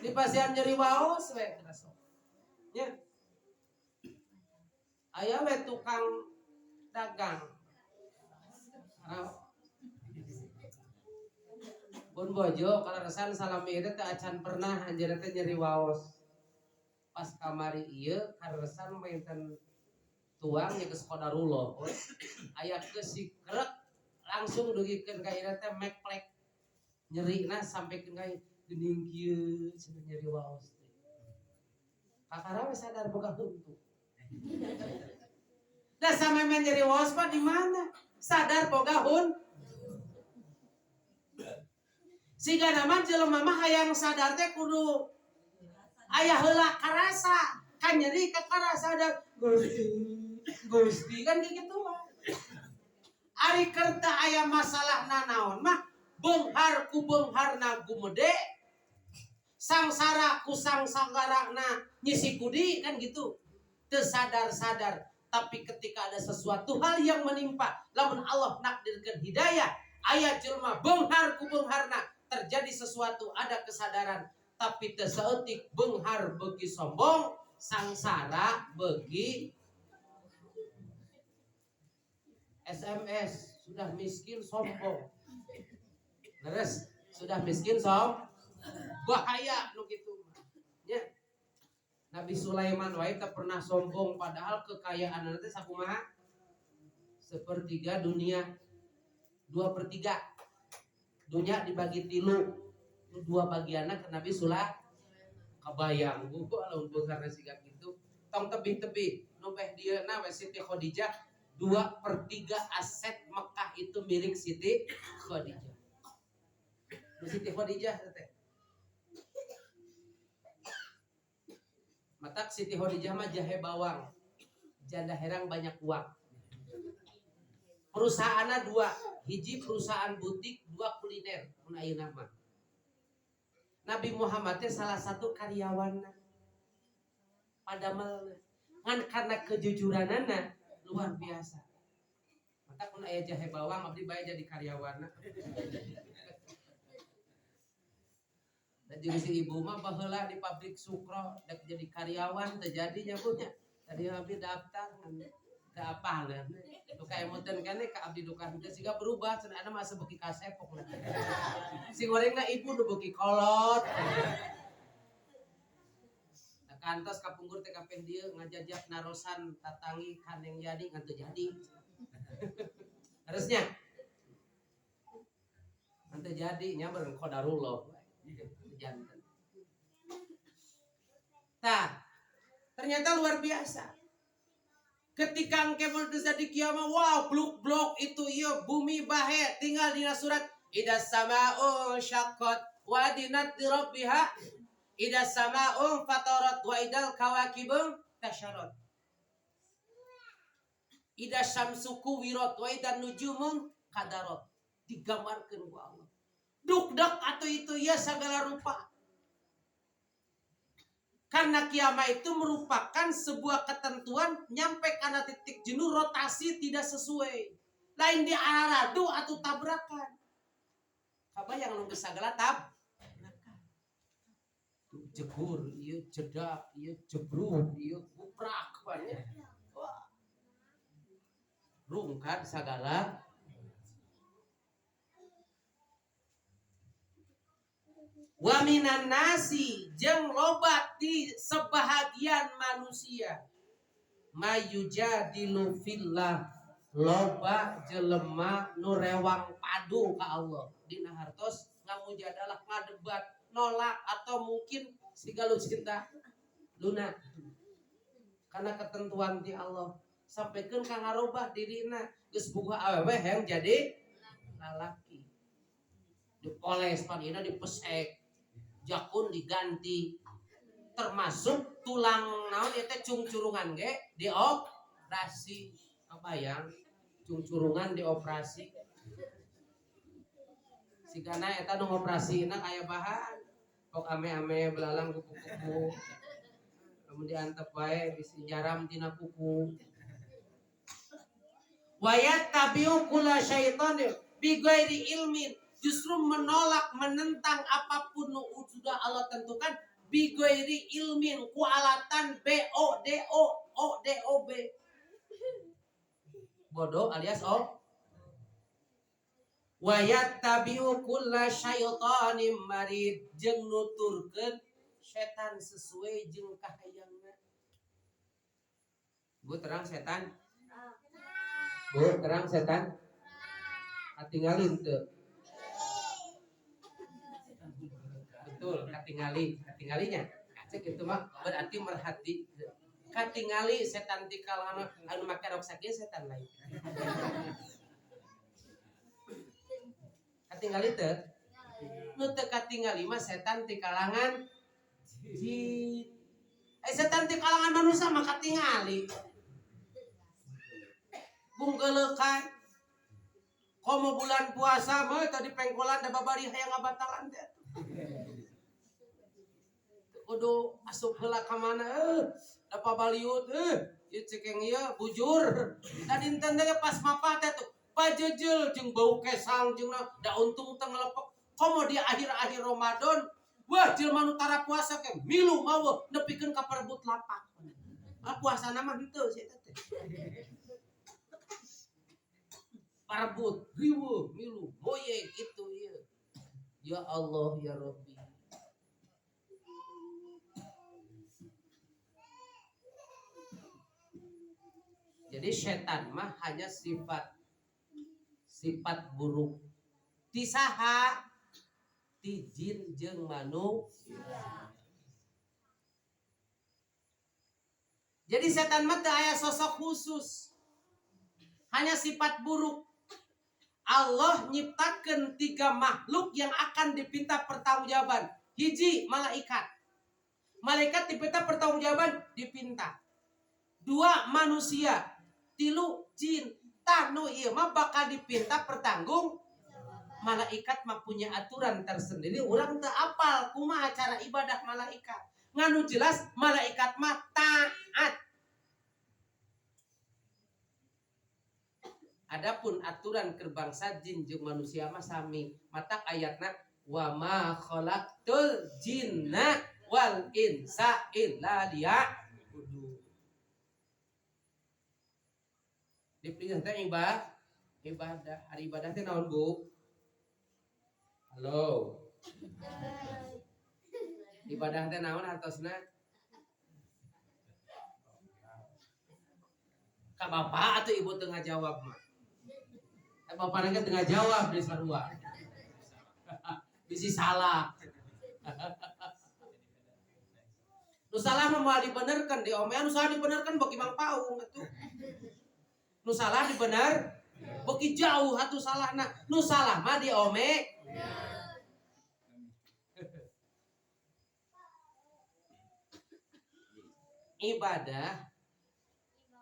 Di pasian nyeri waos we terasa. Nya. Aya we tukang dagang. Pun bojo kalaresan salami teh acan pernah anjeunna teh nyeri waos. Pas kamari ieu kalaresan menten tuang nya geus qadarullah. Aya geus sikrek langsung dugikeun ka ieu teh meklek. Nyerina sampekeun ka geuning kieu cenah nyeri waos teh. Kakara we sadar boga huntu. Da sampean nyeri waos mah di mana? Sadar boga hun. Siga nama jelema mah hayang sadar teh kudu aya heula karasa, kan nyeri ka karasa sadar. Gusti kan kitu mah. Ari kerta aya masalah nanaon mah beunghar ku beungharna gumede. Sangsara ku sangsagarana nyisi kudi kan gitu. Teu sadar-sadar. Tapi ketika ada sesuatu hal yang menimpa, lamun Allah nakdirkeun hidayah, aya jelema beunghar ku beungharna terjadi sesuatu ada kesadaran, tapi teu saeutik beunghar beuki sombong, sangsara beuki SMS sudah miskin sombong. Leres sudah miskin bahaya nu kitu. Nya. Nabi Sulaiman wae teh pernah sombong padahal kekayaan teh sakumaha? 1/3 dunia. 2/3. Dunia dibagi 3. 2 bagianna ke Nabi Sulaiman. Kabayang Bu lamun beungarna siga kitu. Tong tebih-tebih nu beh dieuna we Siti Khadijah 2/3 aset Mekah itu milik Siti Khadijah. Siti Khadijah teh. Matak Siti Khadijah mah jahe bawang. Janda herang banyak uang. Perusahaanna 2, hiji perusahaan butik, 2 kuliner. Mun ayeuna mah. Nabi Muhammad teh salah satu karyawanna. Padahal ngan karena kejujuranana luar biasa. Matak mun aya jahe bawang abdi bae jadi karyawanna. Dan juga si ibu mah baheula di pabrik sukro dak jadi karyawan terjadinya punya. Tadi abdi daftar ke apa lah. Duka emoten kene ka abdi duka henteu siga berubah cenah mah asa beuki kasepok. Si gorengna ibu nu beuki kolot. Da kantos kapungkur teh kapeh dieu ngajajak narosan tatangi kaneng jadi ngan teu jadi. Harusnya nanti jadi nya bareng qadarullah. Jantan. Nah, ternyata luar biasa. Ketika engke terjadi kiamat, wow, blok itu iya bumi bahe tinggal di surat idas sama'u syaqqat wa adinat rabbiha idas sama'u fatarat wa idal kawakibun tasyarat. Idas syamsu kuwirat wa idan nujumun qadarat. Digambarkeun ku Allah. Duk budak atau itu ya segala rupa. Karena kiamat itu merupakan sebuah ketentuan nyampe karena titik jenuh rotasi tidak sesuai. Lain di aradu atau tabrakan. Kabayang nu segala tabrakan. Jegur, ieu jedak, ieu jebruk, ieu guprak banyak. Rungkat segala wa minan nasi jeung loba di sebahagian manusia mayujadilu fillah loba jelema nu rewang padu ka Allah dina hartos ngamujadalah ngadebat nolak atau mungkin sigalu cinta lunak karena ketentuan di Allah sampaikan ka ngarobah dirina geus boga awewe yang jadi lalaki dipoles panina dipesek jakun diganti termasuk tulang naon eta cungcurungan ge dioperasi apa yang cungcurungan dioperasi sigana eta nu ngoperasina kaya bahan kok ame-ame belalang kuku-kuku kemudian antep bae bisi jaram tina kuku wayat tabiu kula syaitan bighairi ilmin justru menolak menentang apapun nu sudah Allah tentukan bighairi ilmin ku alatan BODOB bodoh alias wayat tabiu kulla syaitanim marid jeung nuturkeun setan sesuai jeung kahayangna Bu terang setan Bu terang setan katinggalin teu betul katinggalinya cek itu mah berarti merhati katingali setan di kalangan anu make rok sakieu setan lain katingali teu nu teu katingali mah setan di kalangan jin setan di kalangan manusia mah katingali bunggeulekan komo bulan puasa mah tadi pengkolan da babari hayang ngabatalan teh kudu asup heula ka mana da pabaliut ieu cekeng ieu bujur da dinten teh pas mapah teh tuh pajejeul jeung bau kesang jeung da untung teh ngelepek komo di akhir-akhir Ramadan wah jelema nu tara puasa ke milu maweuh nepikeun ka perebut lapak puasana mah henteu sia teh perebut riweuh milu boyeng itu ieu ya Allah ya Rabbi. Jadi setan mah hanya sifat buruk ti saha ti jin jeung manusia. Jadi setan mah teu aya sosok khusus. Hanya sifat buruk. Allah nyiptakeun 3 makhluk yang akan dipinta pertanggungjawaban. Hiji malaikat. Malaikat dipinta pertanggungjawaban dipinta. 2 manusia. 3 jin. Tah nu ieu mah bakal dipinta pertanggung. Malaikat mah punya aturan tersendiri. Urang teu apal kumaha cara ibadah malaikat. Nganu jelas malaikat mah taat. Adapun aturan kerbangsa jin jeung manusia mah sami. Matak ayatna wa ma khalaqtul jinna wal insa illa liya'budun. Dipilih teh ibadah. Hari ibadah teh naon, Bu? Halo. Ibadah teh naon hartosna? Ka bapak atuh ibu teu ngajawab mah. Bapak nangka tengah jawab dari sarua. Bisi salah. Nu salah mah moal dibenerkeun di omean, nu salah dibenerkeun beki Mang Paung atuh. Nu salah dibener, beki jauh atuh salahna. Nu salah mah di ome.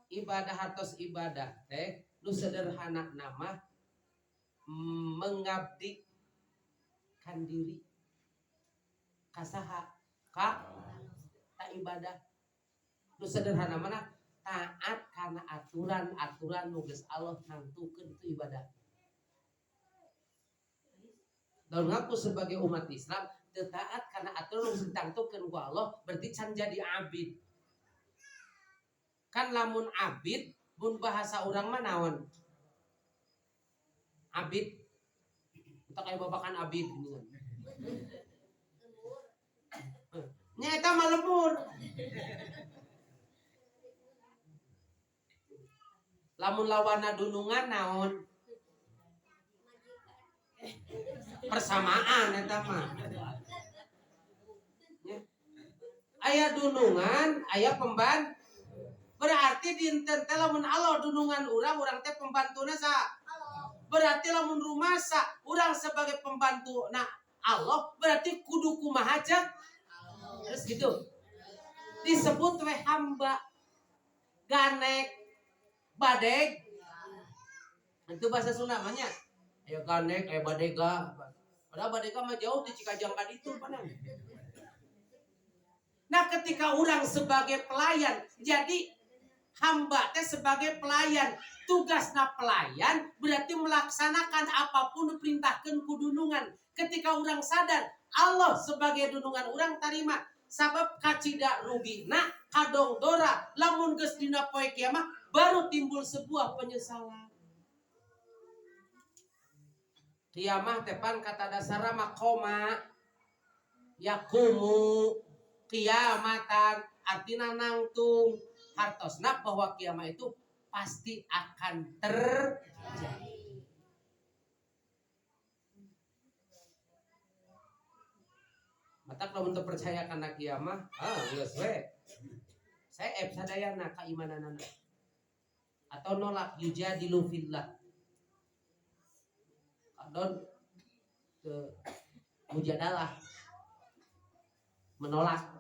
Ibadah hartos ibadah teh nu sederhana nama mengabdi menyerahkan diri kasaha ka ibadah nu sederhana mana taat karena aturan nu geus Allah nangtukeun itu ibadah. Daun ngaku sebagai umat Islam teu taat karena aturan nu ditangtukeun ku Allah berarti can jadi abid. Kan lamun abid mun bahasa urang mah naon? Abid kita kayak babakan abid gitu. Nya eta mah lembur. Lamun lawana dunungan naon? Persamaan eta mah. Aya dunungan, aya pembantu. Berarti dinten teh lamun Allah dunungan urang teh pembantuna sa. Berarti lamun rumasa urang sebagai pembantu nah Allah berarti kudu kumaha cek. Terus gitu. Disebut we hamba. Ganek badeg. Itu bahasa Sunda namanya. Aya ganek, aya badega. Padahal badega mah jauh di Cikajang ka ditu panan. Nah, ketika orang sebagai pelayan, jadi hamba teh sebagai pelayan, tugasna pelayan berarti melaksanakan apapun diperintahkan ku dunungan. Ketika orang sadar Allah sebagai dunungan orang tarima sabab kacida rugina kadong dora lamun geus dina poe kiamat baru timbul sebuah penyesalan. Kiamah tepan kata dasarna makoma yakumu kiamatan artina nangtung hartosna bahwa kiamat itu pasti akan terjadi. Matak lamun teu percaya kana kiamat, geus we. Saya sadayana kaimananana. Atau nolak yujadilu fillah. Adon ke mujadalah menolak.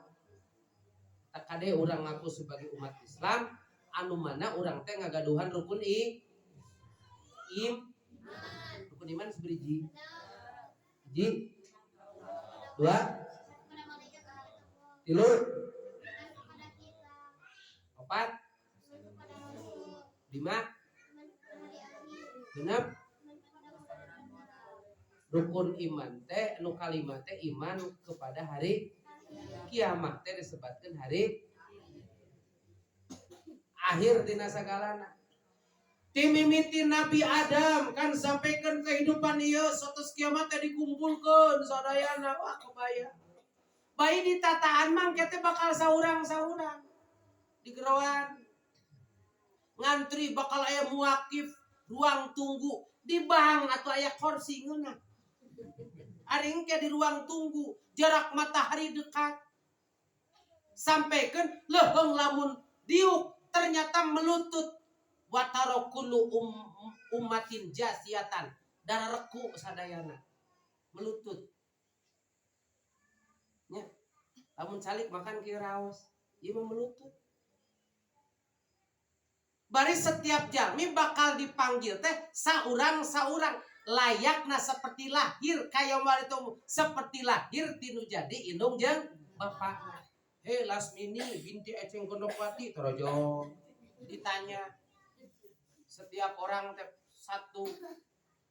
Takade orang ngaku sebagai umat Islam anu mana orang teh ngagaduhan rukun rukun iman seberiji. Hiji, dua, tilu, opat, lima, genep. Rukun iman teh nu kalimat teh iman kepada hari kiamat teh disebutkan hari akhir dina sagalana. Timimiti Nabi Adam kan sampaikan kehidupan ieu satus kiamat teh dikumpulkeun sadayana wah kebayang. Bayi di tataan mangke teh bakal saurang-saurang digerowan. Ngantri bakal aya muakif, ruang tunggu, di bang atau aya kursi ngeunah. Aring ke di ruang tunggu, jarak matahari dekat. Sampaikan leuheung lamun diuk ternyata melutut watarokulu ummatin jasiatan dan reku sadayana melutut. Nya, lamun calik makan kieu raos, ieu mah melutut. Bari setiap jalmi bakal dipanggil teh saurang-saurang layakna seperti lahir kaya maritu seperti lahir tinu jadi indung jeung bapakna. Hei Lasmini binti Eceng Gondokwati torojo ditanya setiap orang teh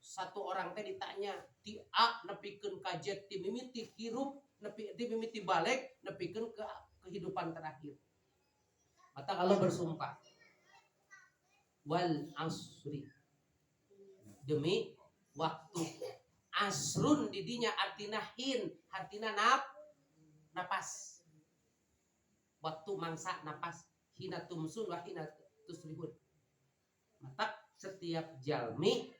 satu orang teh ditanya ti A nepikeun ka Z ti mimiti hirup nepi ti mimiti balik nepikeun ke kehidupan terakhir. Mata kalau bersumpah wal asri demi waktu asrun didinya artina hin artina napas waktu mangsa napas hina tumsun wa hina tusrihun. Mata setiap jalmi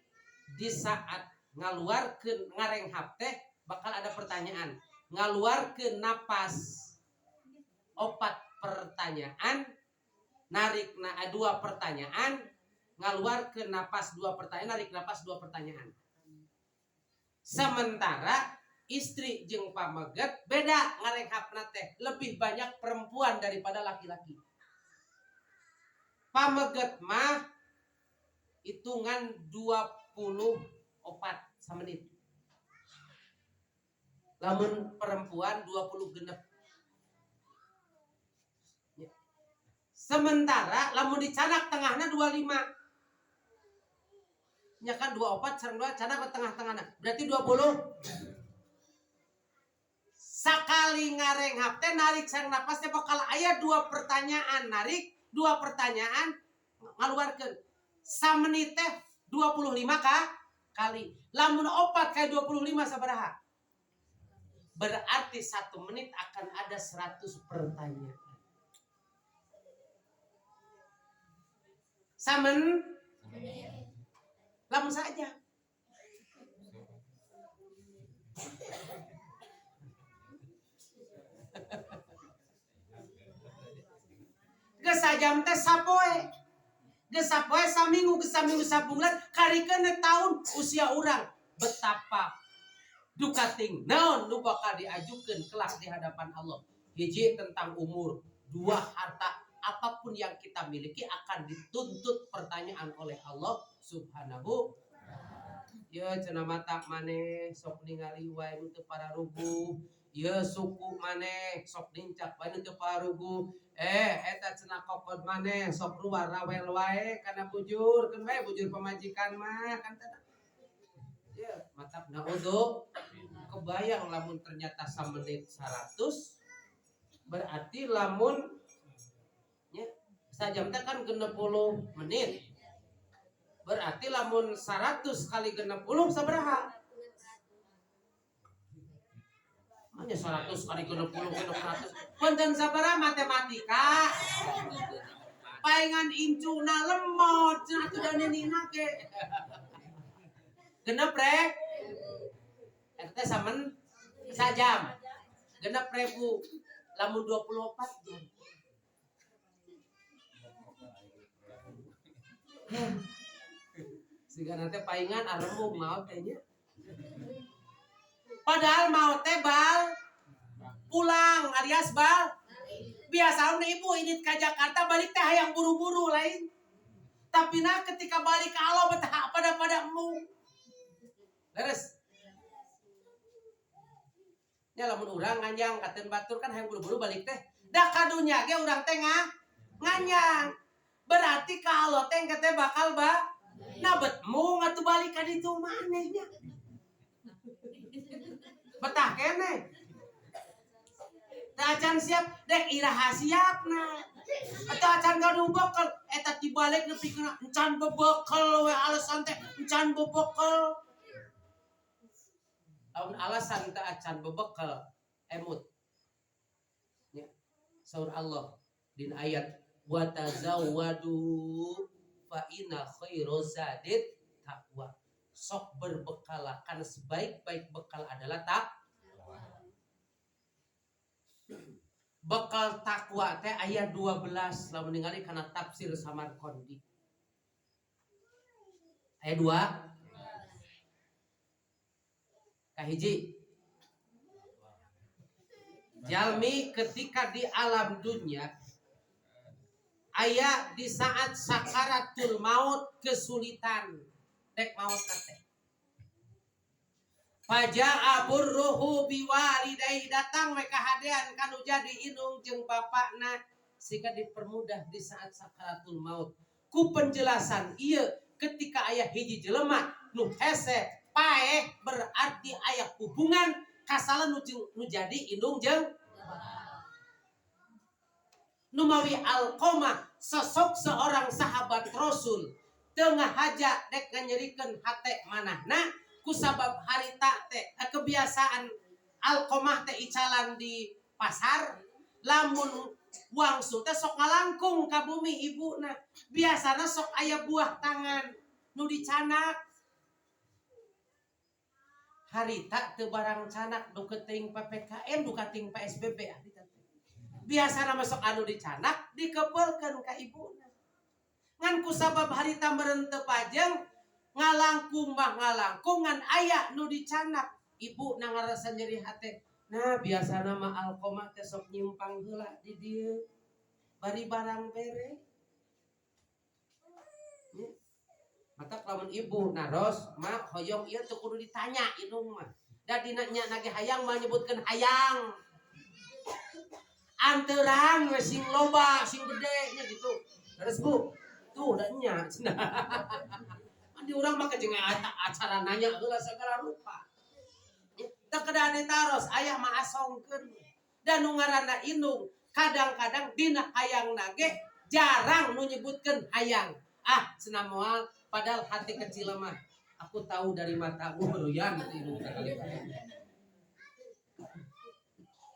di saat ngaluarkeun ngarenghap teh bakal ada pertanyaan ngaluarkeun napas opat pertanyaan narikna 2 pertanyaan ngaluarkeun napas 2 pertanyaan narik napas 2 pertanyaan. Sementara istri jeung pameget beda ngarenghapna teh lebih banyak perempuan daripada laki-laki. Pameget mah hitungan 24 menit. Lamun perempuan 20 genep. Ya. Sementara lamun dicanak tengahna 25. Nya kan 24 sareng 2 canak ke tengah-tengahna. Berarti 20. Sakali ngarenghap teh narik sareng napas teh bakal aya 2 pertanyaan, narik 2 pertanyaan ngaluarkeun. Samenit teh 25 kali. Lamun 4 kali 25 sabaraha? Berarti 1 menit akan ada 100 pertanyaan. Samen? Lamun saja. Geus sajam teh sapoe. Geus sapoe saminggu, geus saminggu sabulan, karikeun taun usia urang. Betapa duka ting naon nu bakal diajukeun kelak di hadapan Allah. Hiji tentang umur, 2 harta, apapun yang kita miliki akan dituntut pertanyaan oleh Allah Subhanahu. Ya cenah mata maneh sok ningali wae nu teu pararugu. Ya suku maneh sok dincak wae nu teu pararugu. Eta cenah kokod maneh sok luar rawel wae kana bujur, keun wae bujur pamajikan mah kan teh. Ya, matapna uduk. Kebayang lamun ternyata samenit 100 berarti lamun nya sajam teh kan 60 menit. Berarti lamun 100 kali 60 sabaraha? Hanya 100 kali 60 100. Punten sabaraha matematika? Paingan incuna lemot cenah teu daninina ge. Genep rek. Eta teh samen sajam. Genep 1000. Lamun 24 jam. Siga nanti paingan arembung maot teh nya. Padahal maot teh bal pulang alias bal. Biasa ibu ini ke Jakarta balik teh hayang buru-buru lain. Tapi nah ketika balik ke Allah betah pada emu. Leres. Nya lamun urang nganjang katen batur kan hayang buru-buru balik teh. Da kadunya ge urang teh nganjang. Berarti ka Allah teh teh bakal nah betmu ngatu balik ka ditu manehnya. Betah kene. Da acan siap dek iraha siapna. Eta acan gaduh bekel eta tibalik nepi kana encan bebekel we alasan teh encan bebekel. Lamun alasan teh acan bebekel emut. Ya. Saur Allah din ayat wa tazawwadu fa inna khairaz zadit taqwa. Sok berbekalah karena sebaik-baik bekal adalah takwa. Bekal takwa teh ayat 12 lamun ningali kana tafsir Samarqandi. Ayat 2 kahiji. Jalmi ketika di alam dunia aya di saat sakaratul maut kesulitan dek maut teh. Faja'a burruhu biwalidayhi datang we kahadean kanu jadi indung jeung bapakna sehingga dipermudah di saat sakaratul maut. Ku penjelasan ieu ketika aya hiji jelema nu hese paeh berarti aya hubungan kasala nu jadi indung jeung Numawi Alqamah sosok seorang sahabat Rasul tengah haja dek nganyerikeun hate manahna kusabab harita teh kebiasaan Alqamah teh icalan di pasar lamun wangsul teh sok ngalangkung ka bumi ibuna biasana sok aya buah tangan nu dicanak harita teu barang canak nu keuting PPKM nu kating PSBB biasana masuk anu dicanak dikepeulkeun ka ibuna ngan kusabab harita meureun teu pajeng ngalangkung ngan aya nu dicanak ibu na ngarasa nyeri hate nah biasana mah Alqamah teh sok nyimpang heula di dieu bari barang bere mata lamun ibu naros mah hoyong ieu teu kudu ditanya indung mah Da dina nya nage hayang menyebutkeun hayang. Anteuran we sing loba, sing gede nya gitu. Terus Bu, tuh da nya cenah. Di urang mah jeung acara nanya heula sagala rupa. Teu kedaane taros aya mah asongkeun. Dan nu ngaranna indung kadang-kadang dina hayang nage jarang nu nyebutkeun hayang. Ah, cenah moal padahal hati kecil mah aku tahu dari mata uruyan indung.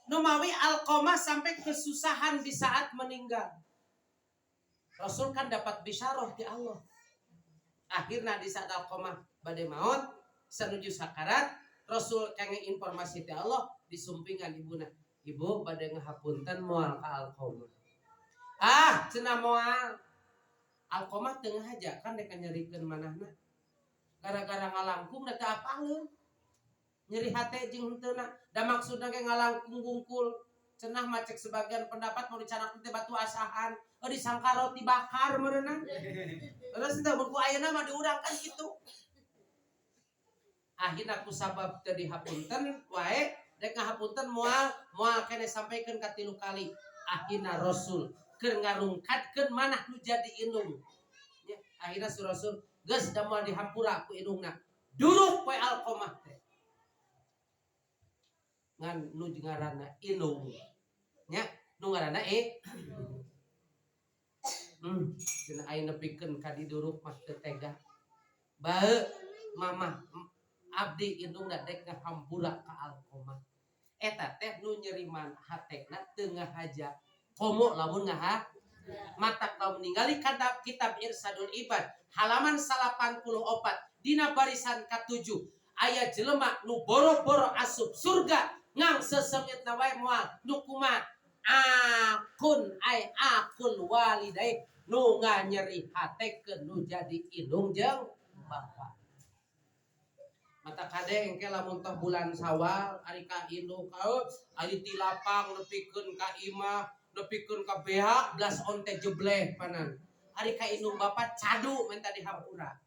Numawi Alqamah sampai kesusahan di saat meninggal. Rasul kan dapat bisyarah di Allah. Akhirnya di saat Alqamah bade maut sanuju sakarat, Rasul kenge informasi ti Allah disumpingan ibuna. Ibu bade ngahapunten moal ka Alqamah. Ah, cenah moal. Alqamah teu ngahaja kan dek nyarikeun manahna. Gara-gara ngalangkung da teu apaleun. Nyeri hate jeung heuteuna. Da maksudna ge ngalangkung gungkul. Cenah macek sebagian pendapat mau dicanakeun teh batu asahan, disangka roti bakar meureunna. Terus teu buku ayeuna mah diurang kan kitu. Akhirna ku sabab teu dihapunten wae dek ngahapunten moal kene sampaikeun ka 3 kali. Akhirna Rasul keur ngarungkatkeun manah nu jadi indung. Ya, akhirna si Rasul geus da moal dihampura ku indungna. Duruk we Alqamah teh. Ngan nu ngaranna indung. Nya, nu ngaranna cenah aing nepikeun ka diduruk mah teu tega. Bae mamah abdi indungna dek ngahampura ka Alqamah. Eta teh nu nyeriman hatekna teu ngahaja. Komo lamun ngaha matak lamun ningali kana kitab Irsadul Ibad halaman 84 dina barisan ka-7 aya jelema nu boro-boro asup surga ngang seseungitna wae moal nu kumaha akun walidai nu nganyeri hatekeun nu jadi indung jeung bapa. Mata kade engke lamun teh bulan Sawal ari ka indung kaeu ari ti lapang nepikeun ka imah nepikeun ka behak blas onte jebleh panan. Ari ka indung bapa cadu minta dihampura.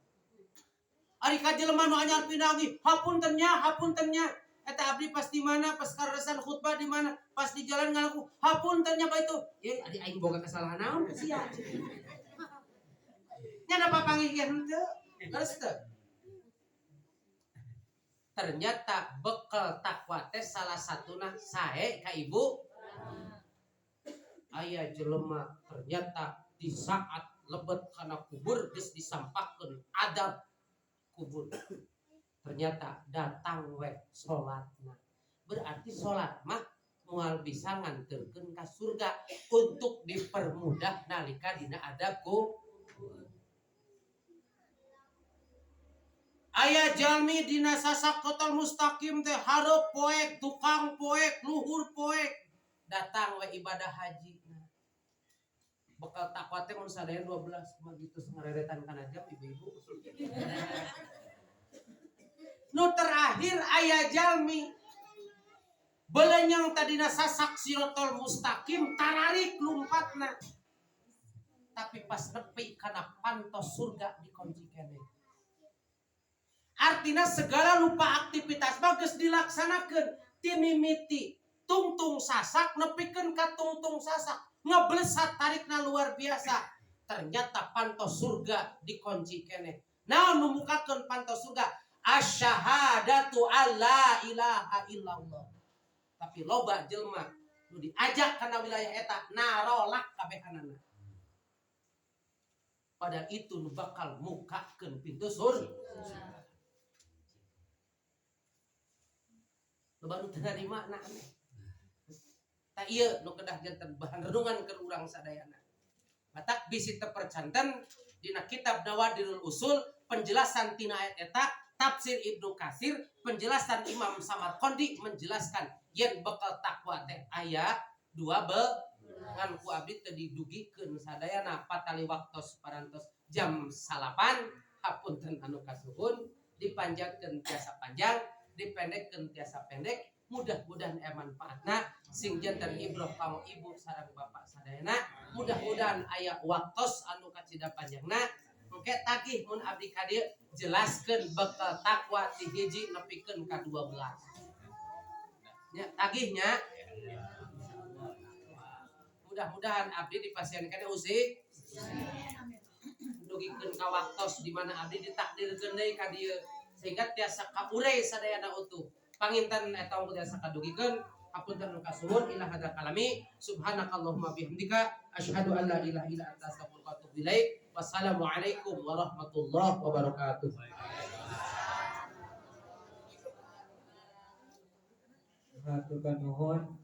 Ari ka jelema nu anyar pinangi hapunten nya. Eta abdi pas di mana pas karesan khutbah di mana pas di jalan ngalaku hapunten nya bae itu. Ye adi aing boga kesalahan naon sia. Nya da papanggihan teu. Terus teu. Ternyata bekal takwa teh salah satuna sae ka ibu. Aya jelema ternyata di saat lebet kana kubur geus disampahkeun adab kubur. Ternyata datang we salatna. Berarti salat mah moal bisa nganterkeun ka surga untuk dipermudah nalika dina adab kubur. Aya jalmi dina Sasaqatul Mustaqim teh hareup poek, tukang poek, luhur poek. Datang we ibadah haji. Bekal takwa teh mun sadaya 12 mah gitu ngareretan kana jam ibu-ibu. Nu terakhir aya jalmi belenyang tadina sasak siratal mustaqim tararik lumpatna. Tapi pas nepi kana pantos surga dikunci keneh. Artinya segala lupa aktivitas bagus dilaksanakan timimiti tungtung sasak nepikeun ka tungtung sasak ngeblesat tarikna luar biasa. Ternyata pantos surga dikunci keneh. Naon membukakeun pantos surga? Asyhadatu alla ilaha illallah. Tapi loba jelema nu diajak kana wilayah eta narolak kabehanana. Pada itu nu bakal mukakeun pintu surga. Loba nu teu narima na aneh. Ta ieu nu kedah janten bahan renungan keur urang sadayana. Matak bisi teu percanten dina kitab Nawadirul Usul penjelasan tina ayat eta tafsir Ibnu Katsir penjelasan Imam Samarqandi menjelaskan yen bekal takwa teh aya 2 ngan ku abdi teu didugikeun sadayana patali waktos parantos jam 8 hapunten anu kasuhun dipanjangkeun tiasa panjang dipendekkeun tiasa pendek mudah-mudahan manfaatna sing janten ibroh ka ibu sareng bapak sadayana mudah-mudahan aya waktos anu kacida panjangna engke tagih mun abdi ka dieu jelaskeun bekal takwa ti hiji nepikeun ka 12. Ya, tagihnya. Mudah-mudahan abdi dipasienkan usi dugikeun ka waktos di mana abdi ditakdirkeun deui ka dieu sehingga tiasa kaurei sadayana utuh. Panginten eta unggul tiasa kadugikeun. Hapunten kasuhun ila hada kalami subhanakallahumma bihamdika asyhadu an la ilaha illa anta astaghfiruka wa atubu ilaik. Wassalamualaikum warahmatullahi wabarakatuh. Haturkan nuhun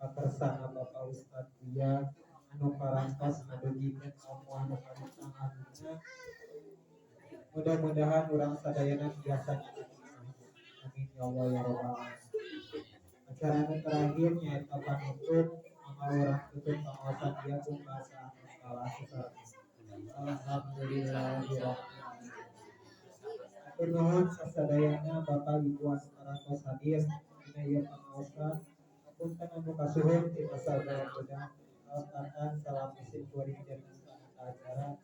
kakersana Bapak Ustadz Buya anu parantos ngadugikeun ilmu anu kamitangahna. Mudah-mudahan urang sadayana biasa amin ya Allah ya rabbal alamin. Acara anu terakhir nyaeta panutup amal urang tutup pengawasan dia pun bahasa anu salah sesat. Alhamdulillahirabbil alamin. Atur nuhun sasadayana Bapak Ibu anu parantos hadir dina ieu pangaosan. Hapunten anu kasuhun ti masa budak alatan salam isim kuring jeung acara.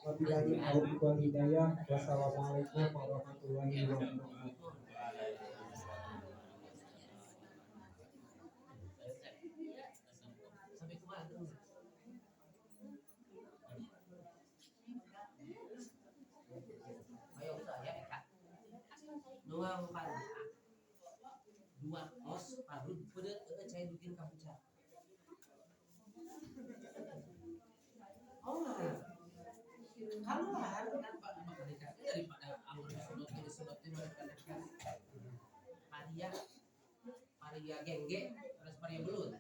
Wabillahi taufiq wal hidayah. Wassalamualaikum warahmatullahi wabarakatuh. Sampai kemana? Ayo saya Eka. Nuang panja. Dua kos parut pedet saya bikin kapuca. Oh nah. Keluar kan Pak Merdeka daripada amur disebut Maria Gengge terus Maria Belut.